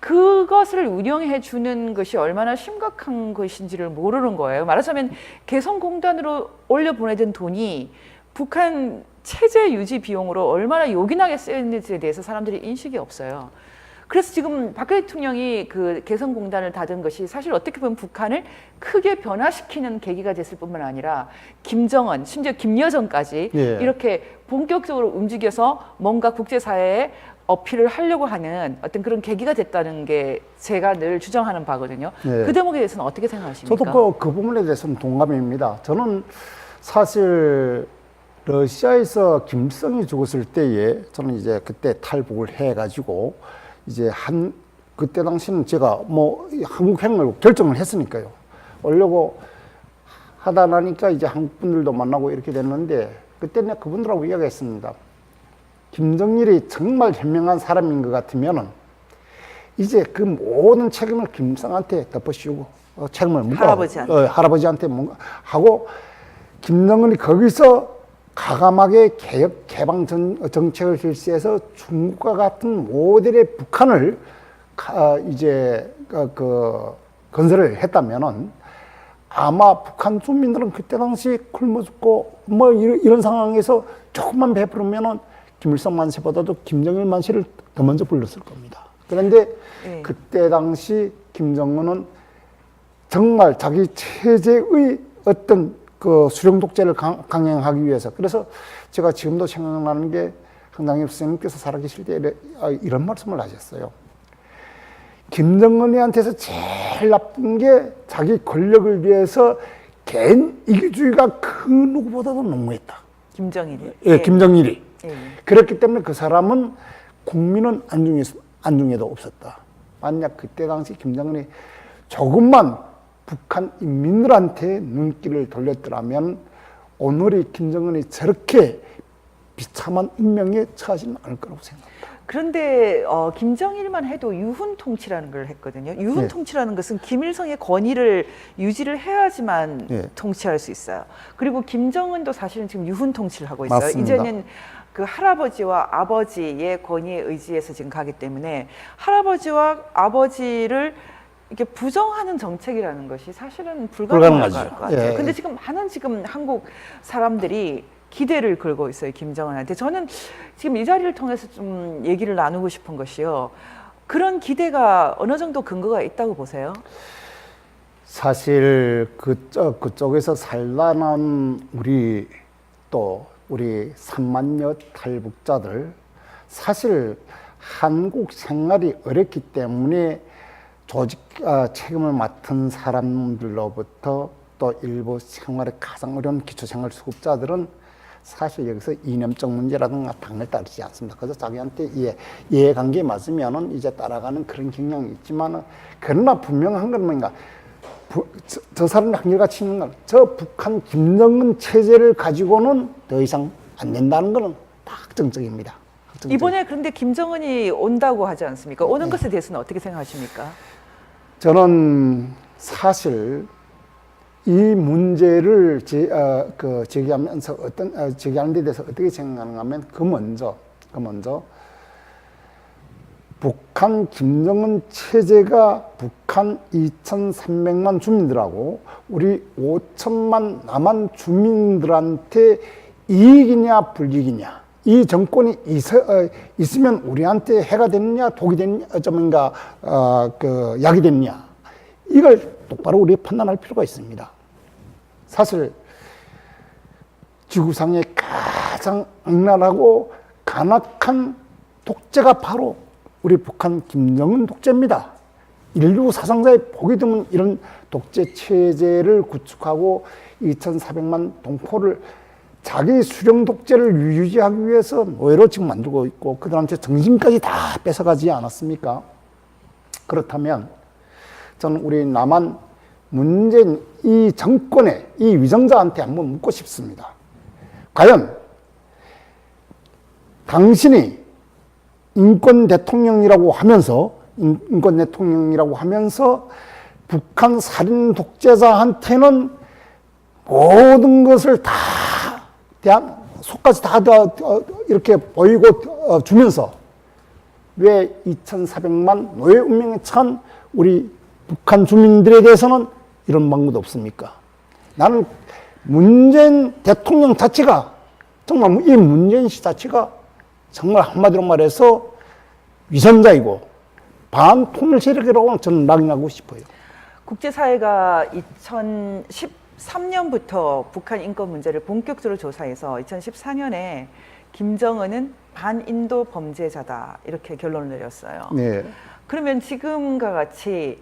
그것을 운영해 주는 것이 얼마나 심각한 것인지를 모르는 거예요. 말하자면 개성공단으로 올려 보내던 돈이 북한 체제 유지 비용으로 얼마나 요긴하게 쓰였는지에 대해서 사람들이 인식이 없어요. 그래서 지금 박근혜 대통령이 그 개성공단을 닫은 것이 사실 어떻게 보면 북한을 크게 변화시키는 계기가 됐을 뿐만 아니라 김정은, 심지어 김여정까지 예. 이렇게 본격적으로 움직여서 뭔가 국제사회에 어필을 하려고 하는 어떤 그런 계기가 됐다는 게 제가 늘 주장하는 바거든요. 예. 그 대목에 대해서는 어떻게 생각하십니까? 저도 그 부분에 대해서는 동감입니다. 저는 사실 러시아에서 김일성이 죽었을 때에 저는 이제 그때 탈북을 해가지고 이제 그때 당시는 제가 뭐 한국행을 결정을 했으니까요. 오려고 하다 나니까 이제 한국 분들도 만나고 이렇게 됐는데, 그때 내가 그분들하고 이야기했습니다. 김정일이 정말 현명한 사람인 것 같으면은 이제 그 모든 책임을 김일성한테 덮어씌우고 책임을 묻고 할아버지한테 뭔가 하고, 김정은이 거기서 과감하게 개혁 개방 정책을 실시해서 중국과 같은 모델의 북한을 이제 그 건설을 했다면은 아마 북한 주민들은 그때 당시 굶어 죽고 뭐 이런 상황에서 조금만 베풀으면은 김일성 만세보다도 김정일 만세를 더 먼저 불렀을 겁니다. 그런데 그때 당시 김정은은 정말 자기 체제의 어떤 그 수령 독재를 강행하기 위해서, 그래서 제가 지금도 생각나는 게 황당엽 선생님께서 살아계실 때 이런 말씀을 하셨어요. 김정은이한테서 제일 나쁜 게 자기 권력을 위해서 개인 이기주의가 그 누구보다도 너무했다. 김정일이. 예, 김정일이. 예. 그렇기 때문에 그 사람은 국민은 안중에도 없었다. 만약 그때 당시 김정은이 조금만 북한 인민들한테 눈길을 돌렸더라면 오늘의 김정은이 저렇게 비참한 운명에 처하지는 않을 거라고 생각합니다. 그런데 김정일만 해도 유훈 통치라는 걸 했거든요. 유훈 예. 통치라는 것은 김일성의 권위를 유지를 해야지만 예. 통치할 수 있어요. 그리고 김정은도 사실은 지금 유훈 통치를 하고 있어요. 맞습니다. 이제는 그 할아버지와 아버지의 권위에 의지해서 지금 가기 때문에 할아버지와 아버지를 이렇게 부정하는 정책이라는 것이 사실은 불가능할 것 같아요. 예. 근데 지금 많은 한국 사람들이 기대를 걸고 있어요, 김정은한테. 저는 지금 이 자리를 통해서 좀 얘기를 나누고 싶은 것이요. 그런 기대가 어느 정도 근거가 있다고 보세요? 사실 그쪽에서 살다난 우리 3만여 탈북자들, 사실 한국 생활이 어렵기 때문에 조직 책임을 맡은 사람들로부터 또 일부 생활에 가장 어려운 기초생활 수급자들은 사실 여기서 이념적 문제라든가 당을 따르지 않습니다. 그래서 자기한테 이해관계에 맞으면은 이제 따라가는 그런 경향이 있지만은, 그러나 분명한 건 뭔가, 저 사람이 한결같이 있는 건, 저 북한 김정은 체제를 가지고는 더 이상 안 된다는 거는 다 확정적입니다. 확정적. 이번에 그런데 김정은이 온다고 하지 않습니까? 오는 것에 대해서는 어떻게 생각하십니까? 저는 사실 이 문제를 제기하면서 제기하는 데 대해서 어떻게 생각하는가 하면, 그 먼저 북한 김정은 체제가 북한 2,300만 주민들하고 우리 5천만 남한 주민들한테 이익이냐 불이익이냐, 이 정권이 있으면 우리한테 해가 되느냐 독이 되느냐, 약이 되느냐, 이걸 똑바로 우리가 판단할 필요가 있습니다. 사실 지구상에 가장 악랄하고 간악한 독재가 바로 우리 북한 김정은 독재입니다. 인류 사상사에 보기 드문 이런 독재 체제를 구축하고 2,400만 동포를 자기 수령 독재를 유지하기 위해서 노예로 지금 만들고 있고, 그들한테 정신까지 다 뺏어가지 않았습니까? 그렇다면 저는 우리 남한 문재인 이 정권의 이 위정자한테 한번 묻고 싶습니다. 과연 당신이 인권 대통령이라고 하면서 북한 살인 독재자한테는 모든 것을 다 속까지 다 이렇게 보이고 주면서, 왜 2,400만 노예 운명에 처한 우리 북한 주민들에 대해서는 이런 방법도 없습니까? 나는 문재인 대통령 자체가, 정말 이 문재인 씨 자체가 정말 한마디로 말해서 위선자이고 반통일 세력이라고 저는 낙인하고 싶어요. 국제사회가 2013년부터 북한 인권 문제를 본격적으로 조사해서 2014년에 김정은은 반인도 범죄자다, 이렇게 결론을 내렸어요. 네. 그러면 지금과 같이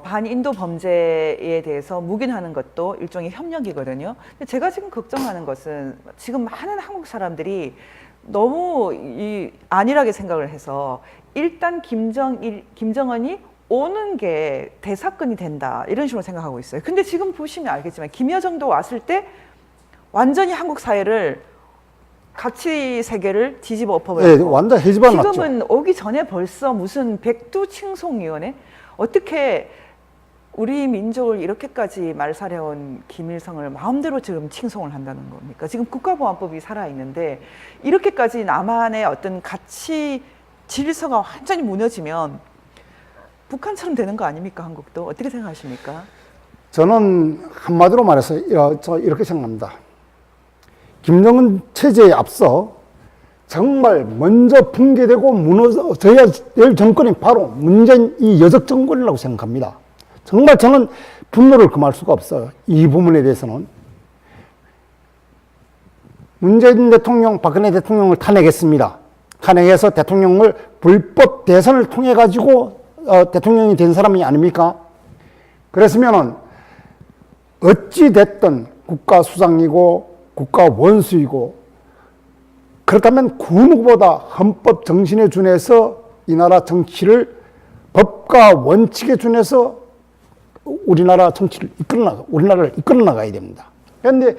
반인도 범죄에 대해서 묵인하는 것도 일종의 협력이거든요. 근데 제가 지금 걱정하는 것은, 지금 많은 한국 사람들이 너무 안일하게 생각을 해서 일단 김정은이 오는 게 대사건이 된다, 이런 식으로 생각하고 있어요. 근데 지금 보시면 알겠지만 김여정도 왔을 때 완전히 한국 사회를, 가치 세계를 뒤집어 엎어버렸고, 네, 완전 해집어 놨죠. 지금은 오기 전에 벌써 무슨 백두칭송위원회, 어떻게 우리 민족을 이렇게까지 말살해온 김일성을 마음대로 지금 칭송을 한다는 겁니까? 지금 국가보안법이 살아있는데 이렇게까지 남한의 어떤 가치 질서가 완전히 무너지면 북한처럼 되는 거 아닙니까? 한국도. 어떻게 생각하십니까? 저는 한마디로 말해서 이렇게 생각합니다. 김정은 체제에 앞서 정말 먼저 붕괴되고 무너져야 될 정권이 바로 문재인 이 여적 정권이라고 생각합니다. 정말 저는 분노를 금할 수가 없어요. 이 부분에 대해서는. 문재인 대통령, 박근혜 대통령을 탄핵했습니다. 탄핵해서 대통령을 불법 대선을 통해 가지고 대통령이 된 사람이 아닙니까? 그랬으면은 어찌 됐든 국가 수장이고 국가 원수이고, 그렇다면 그 누구보다 헌법 정신에 준해서 이 나라 정치를 법과 원칙에 준해서 우리나라를 이끌어 나가야 됩니다. 그런데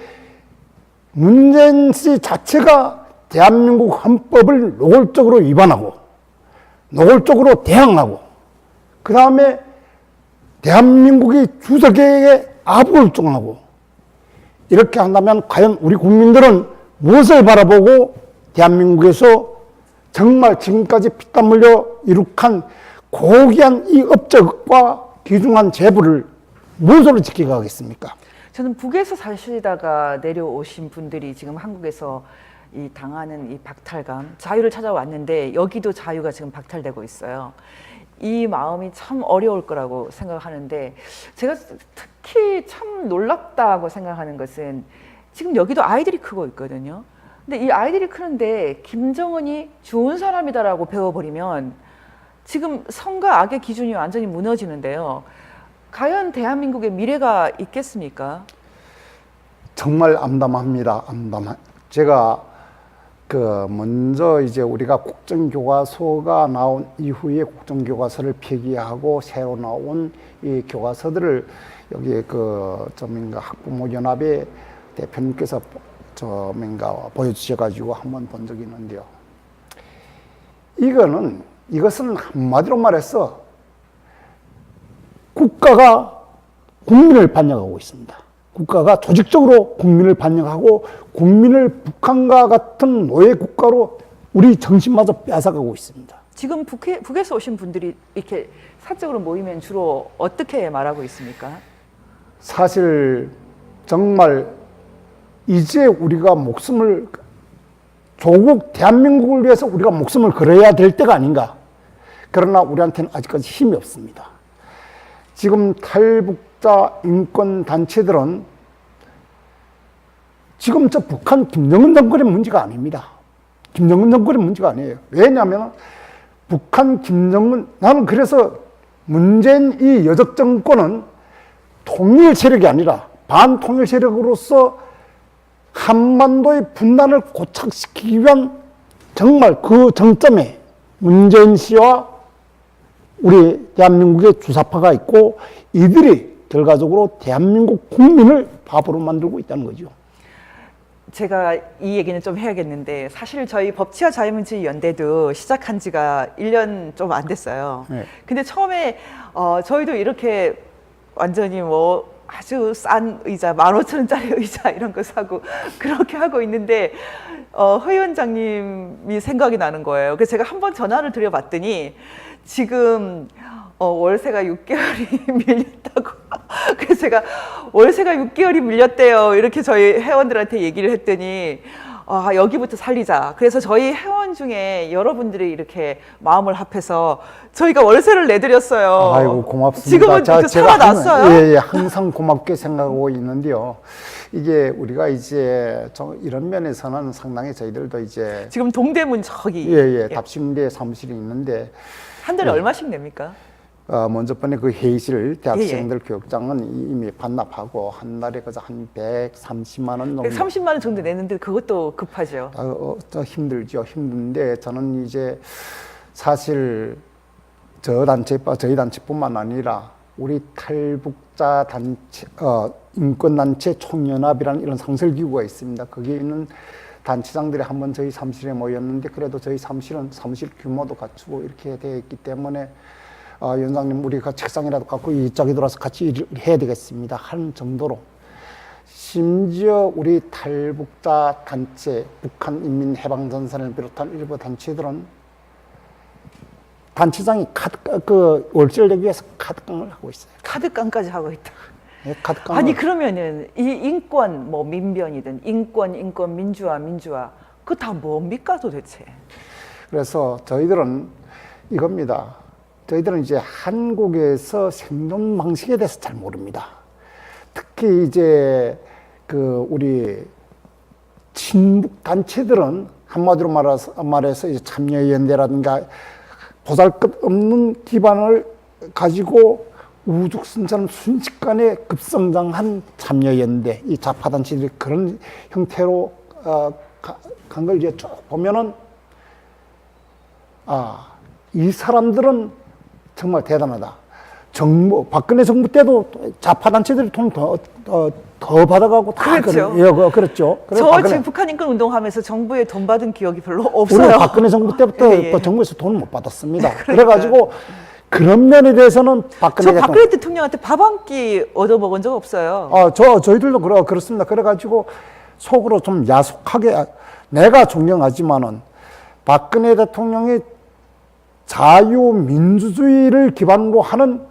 문재인 씨 자체가 대한민국 헌법을 노골적으로 위반하고 노골적으로 대항하고, 그 다음에 대한민국의 주석에게 아부를 하고, 이렇게 한다면 과연 우리 국민들은 무엇을 바라보고 대한민국에서 정말 지금까지 피땀 흘려 이룩한 고귀한 이 업적과 귀중한 재부를 무엇으로 지켜가겠습니까? 저는 북에서 사시다가 내려오신 분들이 지금 한국에서 당하는 이 박탈감, 자유를 찾아왔는데 여기도 자유가 지금 박탈되고 있어요. 이 마음이 참 어려울 거라고 생각하는데, 제가 특히 참 놀랍다고 생각하는 것은 지금 여기도 아이들이 크고 있거든요. 근데 이 아이들이 크는데 김정은이 좋은 사람이다라고 배워버리면 지금 선과 악의 기준이 완전히 무너지는데요. 과연 대한민국의 미래가 있겠습니까? 정말 암담합니다. 제가 그 먼저 이제 우리가 국정교과서가 나온 이후에 국정교과서를 폐기하고 새로 나온 이 교과서들을 여기 그 저민가 학부모 연합의 대표님께서 저민가 보여주셔가지고 한번 본 적이 있는데요. 이것은 한마디로 말해서 국가가 국민을 반영하고 있습니다. 국가가 조직적으로 국민을 반영하고 국민을 북한과 같은 노예 국가로 우리 정신마저 뺏어가고 있습니다. 지금 북에서 오신 분들이 이렇게 사적으로 모이면 주로 어떻게 말하고 있습니까? 사실 정말 이제 우리가 조국 대한민국을 위해서 우리가 목숨을 걸어야 될 때가 아닌가. 그러나 우리한테는 아직까지 힘이 없습니다. 지금 탈북자 인권단체들은 지금 저 북한 김정은 정권의 문제가 아닙니다. 김정은 정권의 문제가 아니에요. 왜냐하면 북한 김정은, 나는 그래서 문재인 이 여적 정권은 통일 세력이 아니라 반통일 세력으로서 한반도의 분단을 고착시키기 위한 정말 그 정점에 문재인 씨와 우리 대한민국의 주사파가 있고 이들이 결과적으로 대한민국 국민을 바보로 만들고 있다는 거죠. 제가 이 얘기는 좀 해야겠는데 사실 저희 법치와 자유민주주의 연대도 시작한 지가 1년 좀 안 됐어요. 네. 근데 처음에 저희도 이렇게 완전히 뭐 아주 싼 의자, 15,000원짜리 의자 이런 거 사고 그렇게 하고 있는데 허 위원장님이 생각이 나는 거예요. 그래서 제가 한번 전화를 드려봤더니 지금 월세가 6개월이 밀렸다고. 그래서 제가 월세가 6개월이 밀렸대요. 이렇게 저희 회원들한테 얘기를 했더니 여기부터 살리자. 그래서 저희 회원 중에 여러분들이 이렇게 마음을 합해서 저희가 월세를 내드렸어요. 아이고, 고맙습니다. 지금은 제가 살아났어요. 항상 고맙게 생각하고 있는데요. 이게 우리가 이제 이런 면에서는 상당히 저희들도 이제 지금 동대문 저기 답심대 사무실이 있는데 한 달에 얼마씩 냅니까? 먼저 번에 그 회의실 대학생들 교육장은 이미 반납하고 한 달에 그저 한 130만 원 정도. 30만 원 정도 내는데 그것도 급하죠. 힘들죠. 힘든데 저는 이제 사실 저희 단체뿐만 아니라 우리 탈북자 단체, 인권단체 총연합이라는 이런 상설기구가 있습니다. 거기에 있는 단체장들이 한번 저희 사무실에 모였는데 그래도 저희 사무실은 사무실 규모도 갖추고 이렇게 되어 있기 때문에 위원장님 우리가 책상이라도 갖고 이쪽에 들어와서 같이 일을 해야 되겠습니다 하는 정도로 심지어 우리 탈북자 단체 북한인민해방전선을 비롯한 일부 단체들은 단체장이 월세를 내기 위해서 카드깡을 하고 있어요. 카드깡까지 하고 있다. 네, 카드깡을. 아니 그러면은 이 인권 뭐 민변이든 인권 민주화 그거 다 뭡니까 도대체? 그래서 저희들은 이겁니다. 저희들은 이제 한국에서 생존 방식에 대해서 잘 모릅니다. 특히 이제 우리 친북 단체들은 한마디로 말해서 이제 참여연대라든가 보잘것없는 기반을 가지고 우죽순처럼 순식간에 급성장한 참여연대, 이 좌파 단체들이 그런 형태로 간 걸 이제 쭉 보면은 이 사람들은 정말 대단하다. 박근혜 정부 때도 좌파 단체들이 돈 더 받아가고 다 그렇죠. 그랬죠. 지금 북한 인권 운동하면서 정부에 돈 받은 기억이 별로 없어요. 우리 박근혜 정부 때부터 정부에서 돈을 못 받았습니다. 그래가지고 그런 면에 대해서는 박근혜 대통령한테 밥 한 끼 얻어먹은 적 없어요. 저희들도 그렇습니다. 그래가지고 속으로 좀 야속하게 내가 존경하지만은 박근혜 대통령이 자유민주주의를 기반으로 하는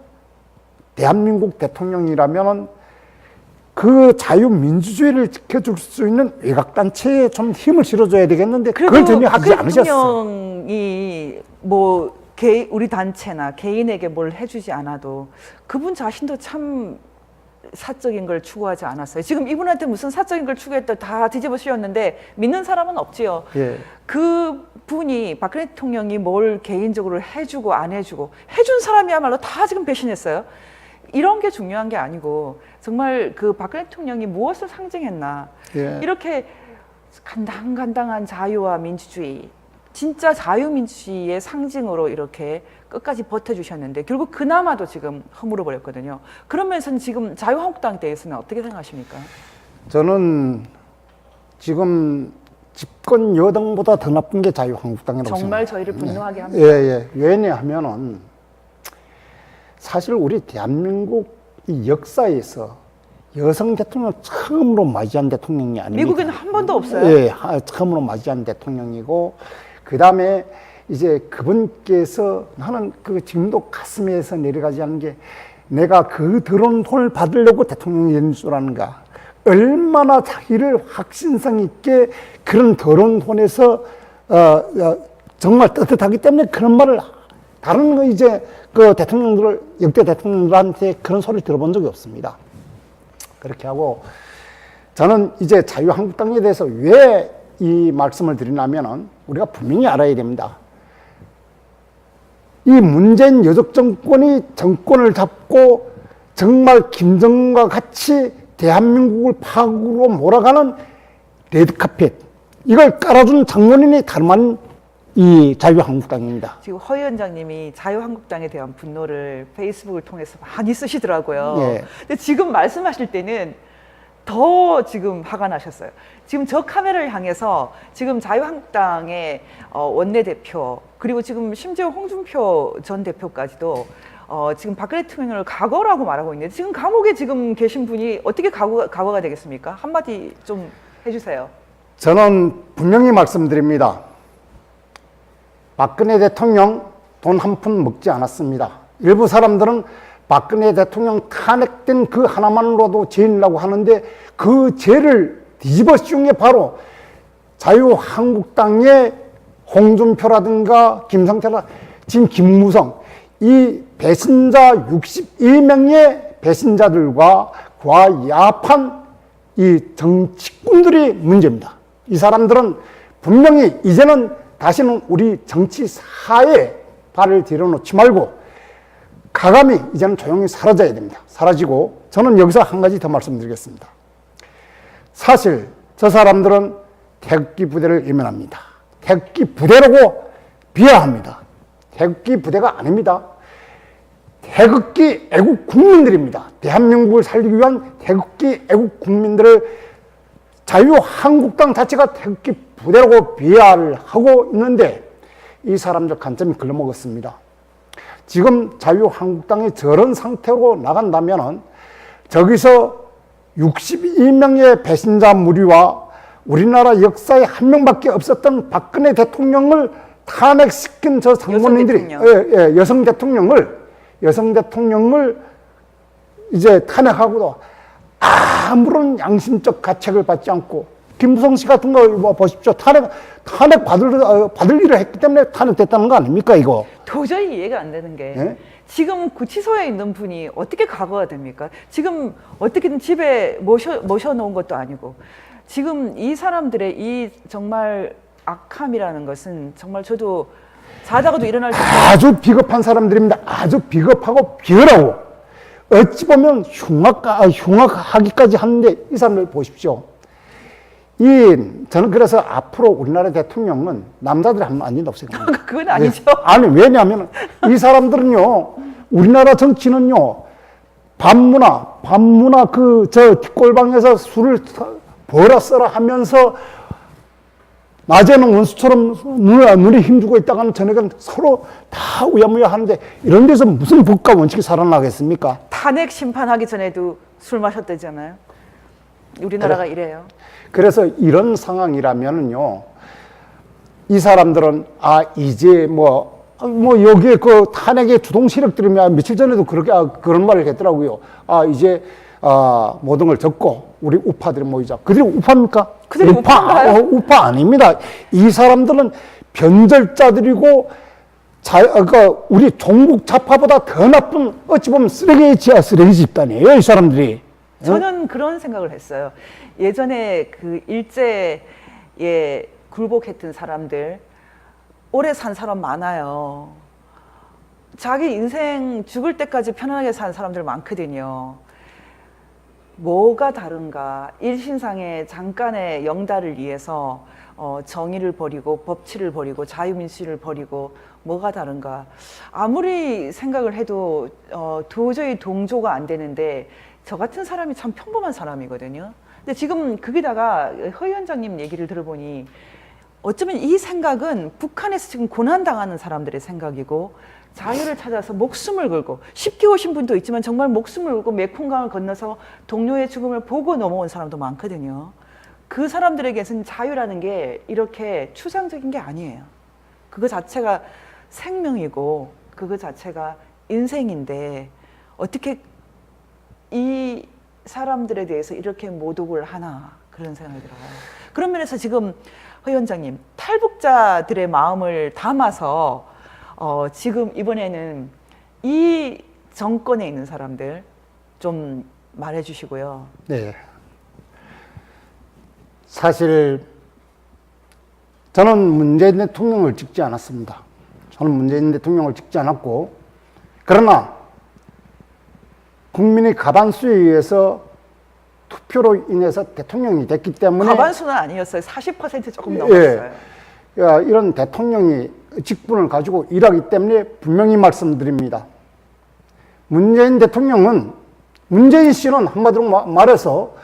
대한민국 대통령이라면 그 자유민주주의를 지켜줄 수 있는 외곽단체에 좀 힘을 실어줘야 되겠는데 그걸 전혀 하지 않으셨어요. 대통령이 뭐 우리 단체나 개인에게 뭘 해주지 않아도 그분 자신도 참 사적인 걸 추구하지 않았어요. 지금 이분한테 무슨 사적인 걸 추구했다 다 뒤집어 씌웠는데 믿는 사람은 없지요. 예. 그 분이 박근혜 대통령이 뭘 개인적으로 해주고 안 해주고 해준 사람이야말로 다 지금 배신했어요. 이런 게 중요한 게 아니고 정말 그 박근혜 대통령이 무엇을 상징했나 예. 이렇게 간당간당한 자유와 민주주의, 진짜 자유민주주의의 상징으로 이렇게 끝까지 버텨주셨는데 결국 그나마도 지금 허물어 버렸거든요. 그런 면에서는 지금 자유한국당에 대해서는 어떻게 생각하십니까? 저는 지금 집권 여당보다 더 나쁜 게 자유한국당이라고 정말 생각합니다. 저희를 분노하게 합니다. 예. 왜냐하면은 사실 우리 대한민국 이 역사에서 여성 대통령 처음으로 맞이한 대통령이 아닙니다. 미국에는 한 번도 없어요. 예, 처음으로 맞이한 대통령이고, 그 다음에 이제 그분께서 나는 그 지금도 가슴에서 내려가지 않는 게 내가 그 더러운 돈을 받으려고 대통령이 된 줄 아는가. 얼마나 자기를 확신성 있게 그런 더러운 돈에서 정말 떳떳하기 때문에 그런 말을 다른 거 이제 그 대통령들, 역대 대통령들한테 그런 소리 들어본 적이 없습니다. 그렇게 하고 저는 이제 자유한국당에 대해서 왜 이 말씀을 드리냐면은 우리가 분명히 알아야 됩니다. 이 문재인 여적 정권이 정권을 잡고 정말 김정은과 같이 대한민국을 파국으로 몰아가는 레드카펫, 이걸 깔아준 장본인이 다름 아닌 이 자유한국당입니다. 지금 허 위원장님이 자유한국당에 대한 분노를 페이스북을 통해서 많이 쓰시더라고요. 예. 근데 지금 말씀하실 때는 더 지금 화가 나셨어요. 지금 저 카메라를 향해서 지금 자유한국당의 원내대표, 그리고 지금 심지어 홍준표 전 대표까지도 지금 박근혜 대통령을 과거라고 말하고 있는데, 지금 감옥에 지금 계신 분이 어떻게 과거가 되겠습니까? 한마디 좀 해주세요. 저는 분명히 말씀드립니다. 박근혜 대통령 돈 한 푼 먹지 않았습니다. 일부 사람들은 박근혜 대통령 탄핵된 그 하나만으로도 죄인이라고 하는데 그 죄를 뒤집어 씌운 게 바로 자유한국당의 홍준표라든가 김성태라, 지금 김무성, 이 배신자 62명의 배신자들과 과야합한 이 정치꾼들이 문제입니다. 이 사람들은 분명히 이제는 다시는 우리 정치사에 발을 들여놓지 말고 가감히 이제는 조용히 사라져야 됩니다. 사라지고, 저는 여기서 한 가지 더 말씀드리겠습니다. 사실 저 사람들은 태극기 부대를 외면합니다. 태극기 부대라고 비하합니다. 태극기 부대가 아닙니다. 태극기 애국 국민들입니다. 대한민국을 살리기 위한 태극기 애국 국민들을 자유한국당 자체가 태극기 부대라고 비하를 하고 있는데 이 사람들 간점이 글러먹었습니다. 지금 자유한국당이 저런 상태로 나간다면 저기서 62명의 배신자 무리와 우리나라 역사에 한 명밖에 없었던 박근혜 대통령을 탄핵시킨 저 상무님들이 여성 대통령을 이제 탄핵하고도 아무런 양심적 가책을 받지 않고, 김무성 씨 같은 거 보십시오. 탄핵 받을 일을 했기 때문에 탄핵됐다는 거 아닙니까, 이거? 도저히 이해가 안 되는 게 네? 지금 구치소에 있는 분이 어떻게 과거가 됩니까? 지금 어떻게든 집에 모셔놓은 것도 아니고, 지금 이 사람들의 이 정말 악함이라는 것은 정말 저도 자다가도 일어날 수 없는, 아주 비겁한 사람들입니다. 아주 비겁하고 비열하고 어찌 보면 흉악하기까지 하는데 이 사람들 보십시오. 저는 그래서 앞으로 우리나라 대통령은 남자들이 하면 안 된다고 생각합니다. 그건 아니죠. 아니, 왜냐하면 이 사람들은요, 우리나라 정치는요, 반문화 저 뒷골방에서 술을 버라 써라 하면서 낮에는 원수처럼 눈에 힘주고 있다가는 저녁엔 서로 다 우야무야 하는데 이런 데서 무슨 법과 원칙이 살아나겠습니까? 탄핵 심판하기 전에도 술 마셨다잖아요. 우리나라가 이래요. 그래서 이런 상황이라면은요, 이 사람들은 이제 여기에 그 탄핵의 주동 세력들이 며칠 전에도 그런 말을 했더라고요. 이제 모든 걸 접고 우리 우파들이 모이자. 그들이 우파입니까? 그들이 우파인가요? 우파 아닙니다. 이 사람들은 변절자들이고 우리 종북 좌파보다 더 나쁜, 어찌 보면 쓰레기 집단이에요, 이 사람들이. 저는 그런 생각을 했어요. 예전에 그 일제에 굴복했던 사람들, 오래 산 사람 많아요. 자기 인생 죽을 때까지 편안하게 산 사람들 많거든요. 뭐가 다른가? 일신상의 잠깐의 영달을 위해서 정의를 버리고 법치를 버리고 자유민주주의를 버리고 뭐가 다른가? 아무리 생각을 해도 도저히 동조가 안 되는데 저 같은 사람이 참 평범한 사람이거든요. 근데 지금 거기다가 허 위원장님 얘기를 들어보니 어쩌면 이 생각은 북한에서 지금 고난당하는 사람들의 생각이고 자유를 찾아서 목숨을 걸고 쉽게 오신 분도 있지만 정말 목숨을 걸고 메콩강을 건너서 동료의 죽음을 보고 넘어온 사람도 많거든요. 그 사람들에게는 자유라는 게 이렇게 추상적인 게 아니에요. 그거 자체가 생명이고 그거 자체가 인생인데 어떻게 이 사람들에 대해서 이렇게 모독을 하나 그런 생각이 들어요. 그런 면에서 지금 허 위원장님 탈북자들의 마음을 담아서 지금 이번에는 이 정권에 있는 사람들 좀 말해주시고요. 네. 사실 저는 문재인 대통령을 찍지 않았습니다. 저는 문재인 대통령을 찍지 않았고, 그러나 국민의 과반수에 의해서 투표로 인해서 대통령이 됐기 때문에 과반수는 아니었어요. 40% 조금 넘었어요. 이런 대통령이 직분을 가지고 일하기 때문에 분명히 말씀드립니다. 문재인 대통령은, 문재인 씨는 한마디로 말해서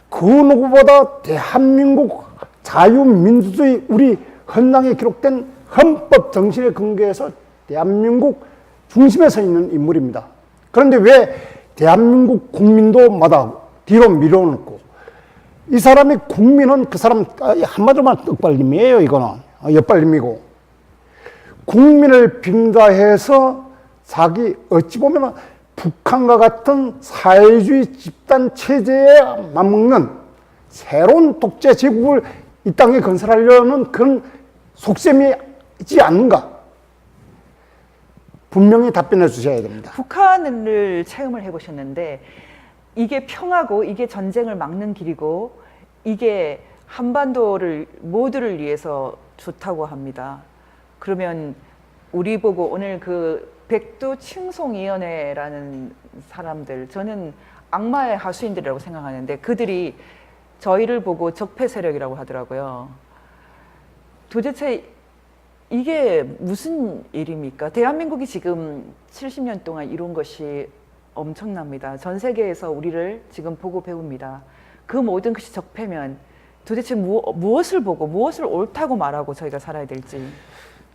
그 누구보다 대한민국 자유민주주의 우리 헌장에 기록된 헌법 정신에 근거해서 대한민국 중심에 서 있는 인물입니다. 그런데 왜 대한민국 국민도 마다 뒤로 밀어놓고 이 사람이 국민은 그 사람 한마디로 말하면 떡발림이에요. 이거는 엿발림이고 국민을 빙자해서 자기 어찌 보면 북한과 같은 사회주의 집단 체제에 맞먹는 새로운 독재 제국을 이 땅에 건설하려는 그런 속셈이 있지 않는가? 분명히 답변해 주셔야 됩니다. 북한을 체험을 해보셨는데 이게 평화고 이게 전쟁을 막는 길이고 이게 한반도를 모두를 위해서 좋다고 합니다. 그러면 우리 보고 오늘 그 백두 칭송위원회라는 사람들, 저는 악마의 하수인들이라고 생각하는데 그들이 저희를 보고 적폐 세력이라고 하더라고요. 도대체 이게 무슨 일입니까? 대한민국이 지금 70년 동안 이룬 것이 엄청납니다. 전 세계에서 우리를 지금 보고 배웁니다. 그 모든 것이 적폐면 도대체 무엇을 보고 무엇을 옳다고 말하고 저희가 살아야 될지.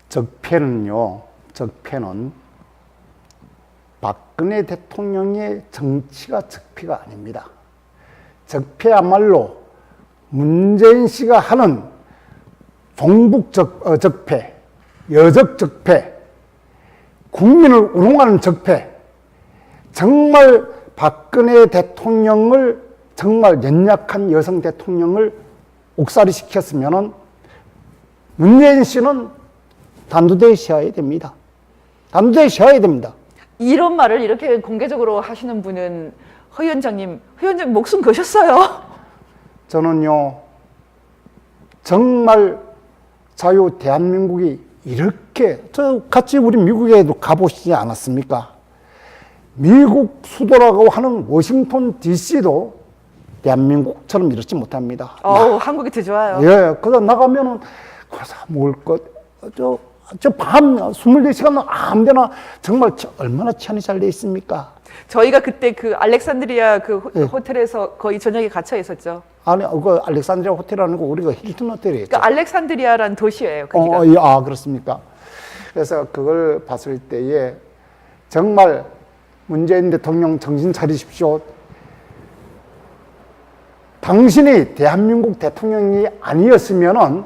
적폐는요, 적폐는 박근혜 대통령의 정치가 적폐가 아닙니다. 적폐야말로 문재인 씨가 하는 종북 적폐, 여적 적폐, 국민을 우롱하는 적폐, 정말 박근혜 대통령을 정말 연약한 여성 대통령을 옥살이 시켰으면은 문재인 씨는 단두대에 쉬어야 됩니다. 단두대에 쉬어야 됩니다. 이런 말을 이렇게 공개적으로 하시는 분은 허 위원장님 목숨 거셨어요? 저는요, 정말 자유 대한민국이 이렇게, 저 같이 우리 미국에도 가보시지 않았습니까? 미국 수도라고 하는 워싱턴 DC도 대한민국처럼 이렇지 못합니다. 한국이 더 좋아요. 예, 그래서 나가면은, 그래서 먹을 것, 저 밤 24시간 아무데나 정말 얼마나 치안이 잘 돼 있습니까? 저희가 그때 그 알렉산드리아 그 호텔에서 거의 저녁에 갇혀 있었죠. 아니, 그 알렉산드리아 호텔 아니고 우리가 힐튼 호텔이었죠. 그러니까 알렉산드리아라는 도시예요. 거기가. 그렇습니까? 그래서 그걸 봤을 때에 정말 문재인 대통령 정신 차리십시오. 당신이 대한민국 대통령이 아니었으면은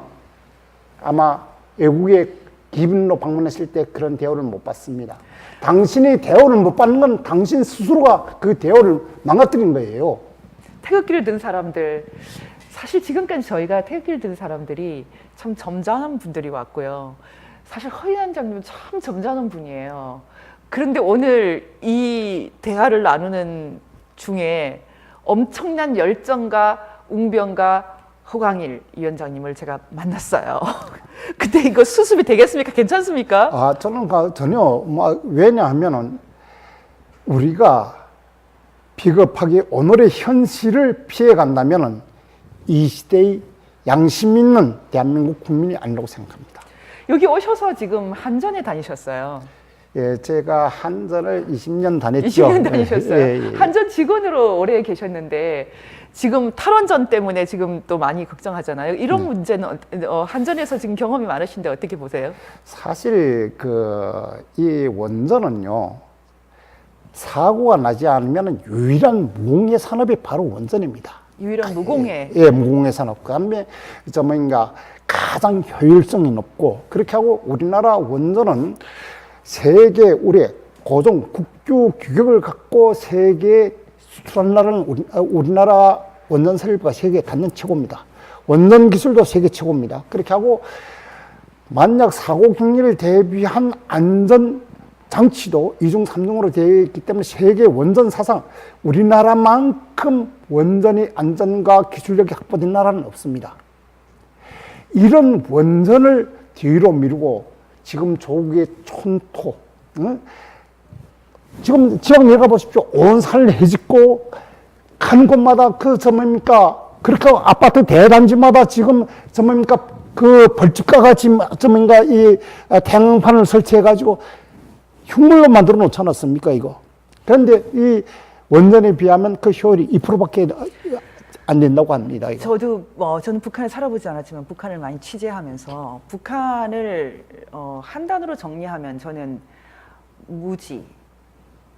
아마 외국에 기빈으로 방문했을 때 그런 대우를 못 받습니다. 당신이 대우를 못 받는 건 당신 스스로가 그 대우를 망가뜨린 거예요. 태극기를 든 사람들, 사실 지금까지 저희가 태극기를 든 사람들이 참 점잖은 분들이 왔고요. 사실 허 위원장님 참 점잖은 분이에요. 그런데 오늘 이 대화를 나누는 중에 엄청난 열정과 웅변과 허광일 위원장님을 제가 만났어요. 근데 이거 수습이 되겠습니까? 괜찮습니까? 저는 전혀, 왜냐하면은 우리가 비겁하게 오늘의 현실을 피해간다면 이 시대의 양심 있는 대한민국 국민이 아니라고 생각합니다. 여기 오셔서 지금 한전에 다니셨어요. 예, 제가 한전을 20년 다녔죠. 20년 다니셨어요. 예, 예. 한전 직원으로 오래 계셨는데 지금 탈원전 때문에 지금 또 많이 걱정하잖아요. 이런 문제는 한전에서 지금 경험이 많으신데 어떻게 보세요? 사실 이 원전은요, 사고가 나지 않으면 유일한 무공해 산업이 바로 원전입니다. 유일한 무공해. 예, 무공해 산업. 그다음에 뭔가 가장 효율성이 높고, 그렇게 하고 우리나라 원전은 세계 우리 고종 국교 규격을 갖고 세계 수출한 나라는 우리나라 원전 설비가 세계 단연 최고입니다. 원전 기술도 세계 최고입니다. 그렇게 하고 만약 사고 경리를 대비한 안전 장치도 2중, 3중으로 되어 있기 때문에 세계 원전 사상 우리나라만큼 원전의 안전과 기술력이 확보된 나라는 없습니다. 이런 원전을 뒤로 미루고 지금 조국의 촌토, 지금 지역 내가 보십시오. 온 산을 헤집고 간 곳마다 그렇게 아파트 대단지마다 지금 그 벌집가가 지금 이 태양광판을 설치해가지고 흉물로 만들어 놓지 않았습니까, 이거? 그런데 이 원전에 비하면 그 효율이 2%밖에 안 된다고 합니다, 이거. 저도 저는 북한에 살아보지 않았지만 북한을 많이 취재하면서 북한을 한 단어로 정리하면 저는 무지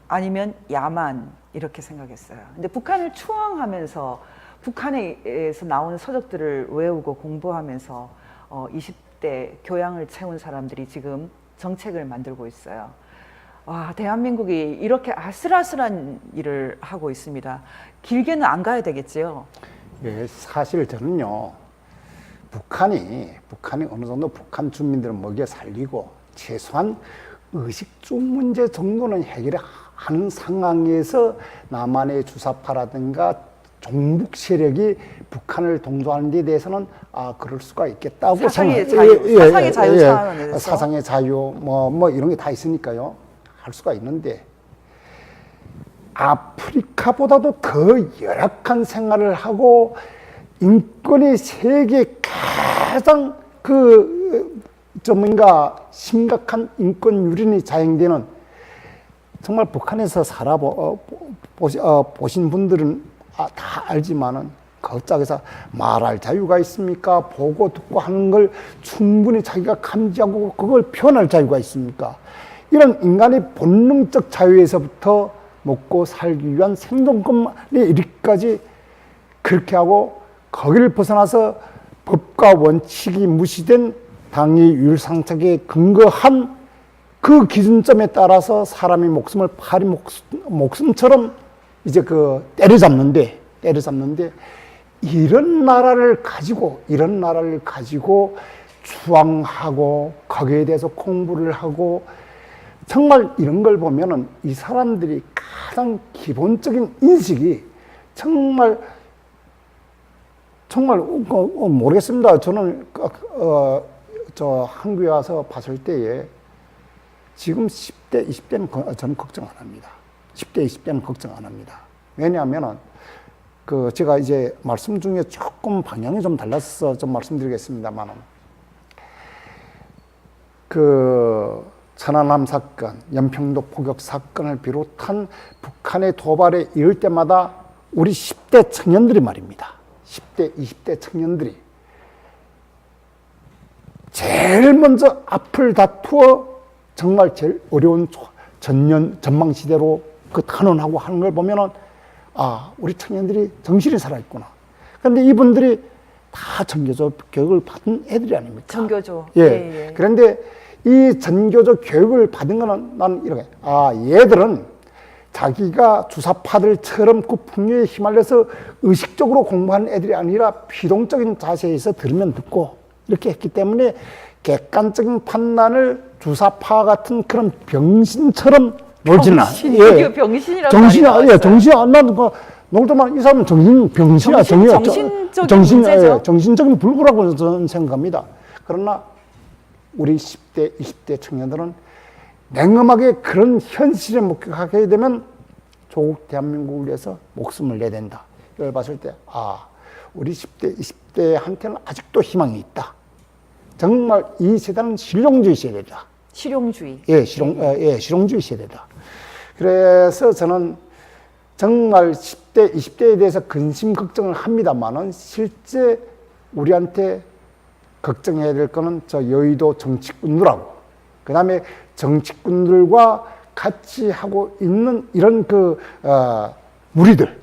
아니면 야만 이렇게 생각했어요. 근데 북한을 추앙하면서 북한에서 나오는 서적들을 외우고 공부하면서 20대 교양을 채운 사람들이 지금 정책을 만들고 있어요. 와, 대한민국이 이렇게 아슬아슬한 일을 하고 있습니다. 길게는 안 가야 되겠지요? 예, 사실 저는요, 북한이 어느 정도 북한 주민들을 먹여 살리고 최소한 의식주 문제 정도는 해결하는 상황에서 남한의 주사파라든가 종북 세력이 북한을 동조하는 데 대해서는 그럴 수가 있겠다고 사상의 자유, 사상의 자유 차원에서 사상의 자유 뭐 이런 게 다 있으니까요. 할 수가 있는데 아프리카보다도 더 열악한 생활을 하고 인권이 세계 가장 심각한 인권 유린이 자행되는 정말 북한에서 보신 분들은 다 알지만은 거짝에서 말할 자유가 있습니까? 보고 듣고 하는 걸 충분히 자기가 감지하고 그걸 표현할 자유가 있습니까? 이런 인간의 본능적 자유에서부터 먹고 살기 위한 생존권에 이르기까지 그렇게 하고 거기를 벗어나서 법과 원칙이 무시된 당의 율상착에 근거한 그 기준점에 따라서 사람의 목숨을 파리 목숨처럼 이제 때려잡는데 이런 나라를 가지고 추앙하고 거기에 대해서 공부를 하고 정말 이런 걸 보면은 이 사람들이 가장 기본적인 인식이 정말 모르겠습니다. 저는 한국에 와서 봤을 때에 지금 10대, 20대는 저는 걱정 안 합니다. 10대, 20대는 걱정 안 합니다. 왜냐하면은 제가 이제 말씀 중에 조금 방향이 좀 달라서 좀 말씀드리겠습니다만은 천안함 사건, 연평도 포격 사건을 비롯한 북한의 도발에 이를 때마다 우리 10대 청년들이 말입니다. 10대, 20대 청년들이 제일 먼저 앞을 다투어 정말 제일 어려운 전망시대로 탄원하고 하는 걸 보면은 우리 청년들이 정신이 살아있구나. 그런데 이분들이 다 전교조 교육을 받은 애들이 아닙니까? 전교조. 예. 그런데 이 전교조 교육을 받은 거는 나는 이렇게, 얘들은 자기가 주사파들처럼 그 풍요에 휘말려서 의식적으로 공부하는 애들이 아니라 피동적인 자세에서 들으면 듣고 이렇게 했기 때문에 객관적인 판단을 주사파 같은 그런 병신처럼 놀지는 않아요. 예. 병신이라고 말이 정신이 안 나는 거 놀더만 이 사람은 병신이야. 정신적인 문제죠. 정신적인 불구라고 저는 생각합니다. 그러나 우리 10대, 20대 청년들은 냉엄하게 그런 현실에 목격하게 되면 조국 대한민국을 위해서 목숨을 내야 된다. 이걸 봤을 때, 우리 10대, 20대한테는 아직도 희망이 있다. 정말 이 세대는 실용주의 세대다. 실용주의. 실용주의 세대다. 그래서 저는 정말 10대, 20대에 대해서 근심 걱정을 합니다만은 실제 우리한테 걱정해야 될 거는 저 여의도 정치꾼들하고 그 다음에 정치꾼들과 같이 하고 있는 이런 무리들,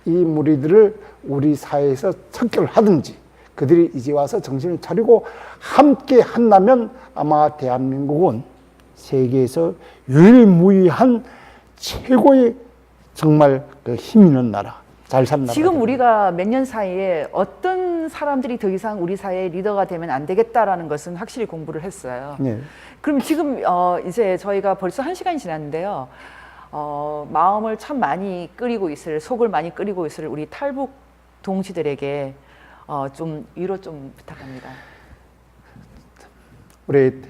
이 무리들을 우리 사회에서 척결을 하든지 그들이 이제 와서 정신을 차리고 함께 한다면 아마 대한민국은 세계에서 유일무이한 최고의 정말 힘 있는 나라, 잘 사는 나라. 지금 우리가 몇 년 사이에 어떤 사람들이 더 이상 우리 사회의 리더가 되면 안 되겠다라는 것은 확실히 공부를 했어요. 네. 그럼 지금 이제 저희가 벌써 1시간이 지났는데요. 마음을 참 많이 끓이고 있을, 속을 많이 끓이고 있을 우리 탈북 동지들에게 좀 위로 좀 부탁합니다. 우리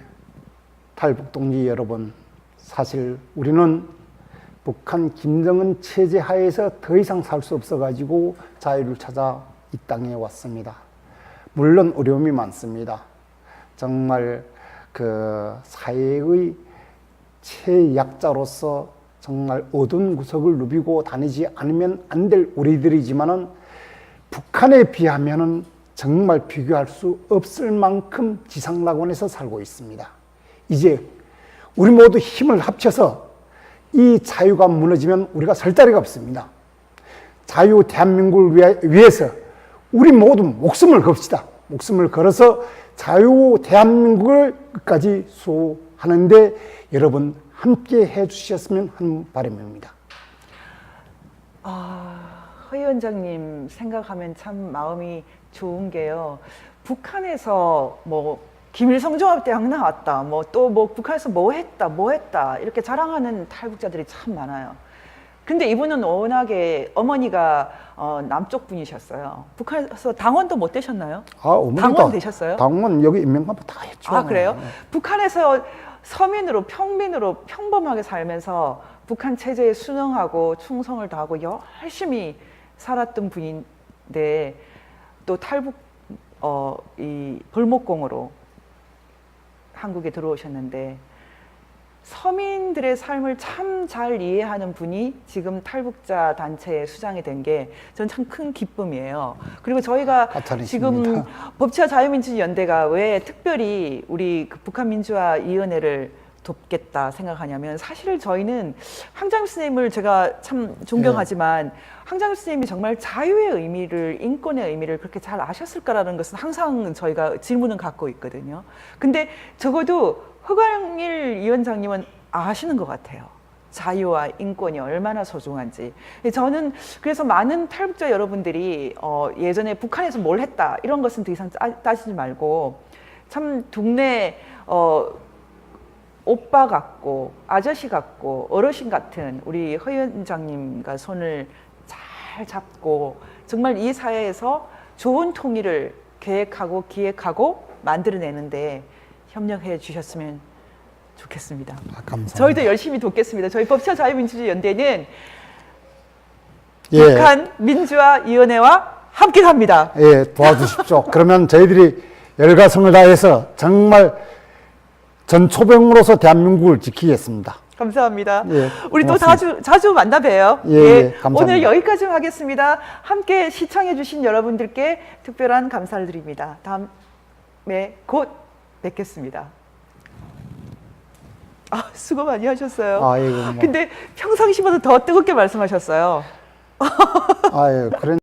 탈북 동지 여러분, 사실 우리는 북한 김정은 체제 하에서 더 이상 살 수 없어가지고 자유를 찾아 이 땅에 왔습니다. 물론 어려움이 많습니다. 정말 그 사회의 최약자로서 정말 어두운 구석을 누비고 다니지 않으면 안 될 우리들이지만은 북한에 비하면은 정말 비교할 수 없을 만큼 지상낙원에서 살고 있습니다. 이제 우리 모두 힘을 합쳐서 이 자유가 무너지면 우리가 설 자리가 없습니다. 자유 대한민국을 위해서 우리 모두 목숨을 겁시다. 목숨을 걸어서 자유 대한민국을 끝까지 수호하는데 여러분 함께 해주셨으면 하는 바람입니다. 허 위원장님 생각하면 참 마음이 좋은 게요. 북한에서 뭐 김일성 종합대학 나왔다, 뭐 또 뭐 북한에서 뭐 했다 이렇게 자랑하는 탈북자들이 참 많아요. 근데 이분은 워낙에 어머니가 남쪽 분이셨어요. 북한에서 당원도 못 되셨나요? 당원 되셨어요? 당원 여기 임명받고 다 했죠. 그래요? 북한에서 서민으로 평민으로 평범하게 살면서 북한 체제에 순응하고 충성을 다하고 열심히 살았던 분인데 또 탈북 이 벌목공으로 한국에 들어오셨는데 서민들의 삶을 참 잘 이해하는 분이 지금 탈북자 단체의 수장이 된 게 전 참 큰 기쁨이에요. 그리고 저희가 지금 법치와 자유민주연대가 왜 특별히 우리 그 북한민주화위원회를 돕겠다 생각하냐면 사실 저희는 황장엽 선생님을 제가 참 존경하지만 황장엽 선생님이 정말 자유의 의미를, 인권의 의미를 그렇게 잘 아셨을까라는 것은 항상 저희가 질문을 갖고 있거든요. 근데 적어도 허광일 위원장님은 아시는 것 같아요. 자유와 인권이 얼마나 소중한지. 저는 그래서 많은 탈북자 여러분들이 예전에 북한에서 뭘 했다 이런 것은 더 이상 따지지 말고 참 동네 오빠 같고 아저씨 같고 어르신 같은 우리 허 위원장님과 손을 잘 잡고 정말 이 사회에서 좋은 통일을 계획하고 기획하고 만들어내는데 협력해 주셨으면 좋겠습니다. 감사합니다. 저희도 열심히 돕겠습니다. 저희 법치와 자유민주연대는 북한 민주화위원회와 함께 합니다. 도와주십시오. 그러면 저희들이 열과성을 다해서 정말 전초병으로서 대한민국을 지키겠습니다. 감사합니다. 우리 고맙습니다. 또 자주 만나 봬요. 감사합니다. 오늘 여기까지 하겠습니다. 함께 시청해 주신 여러분들께 특별한 감사를 드립니다. 다음에 곧 뵙겠습니다. 수고 많이 하셨어요. 근데 평상시보다 더 뜨겁게 말씀하셨어요. 그런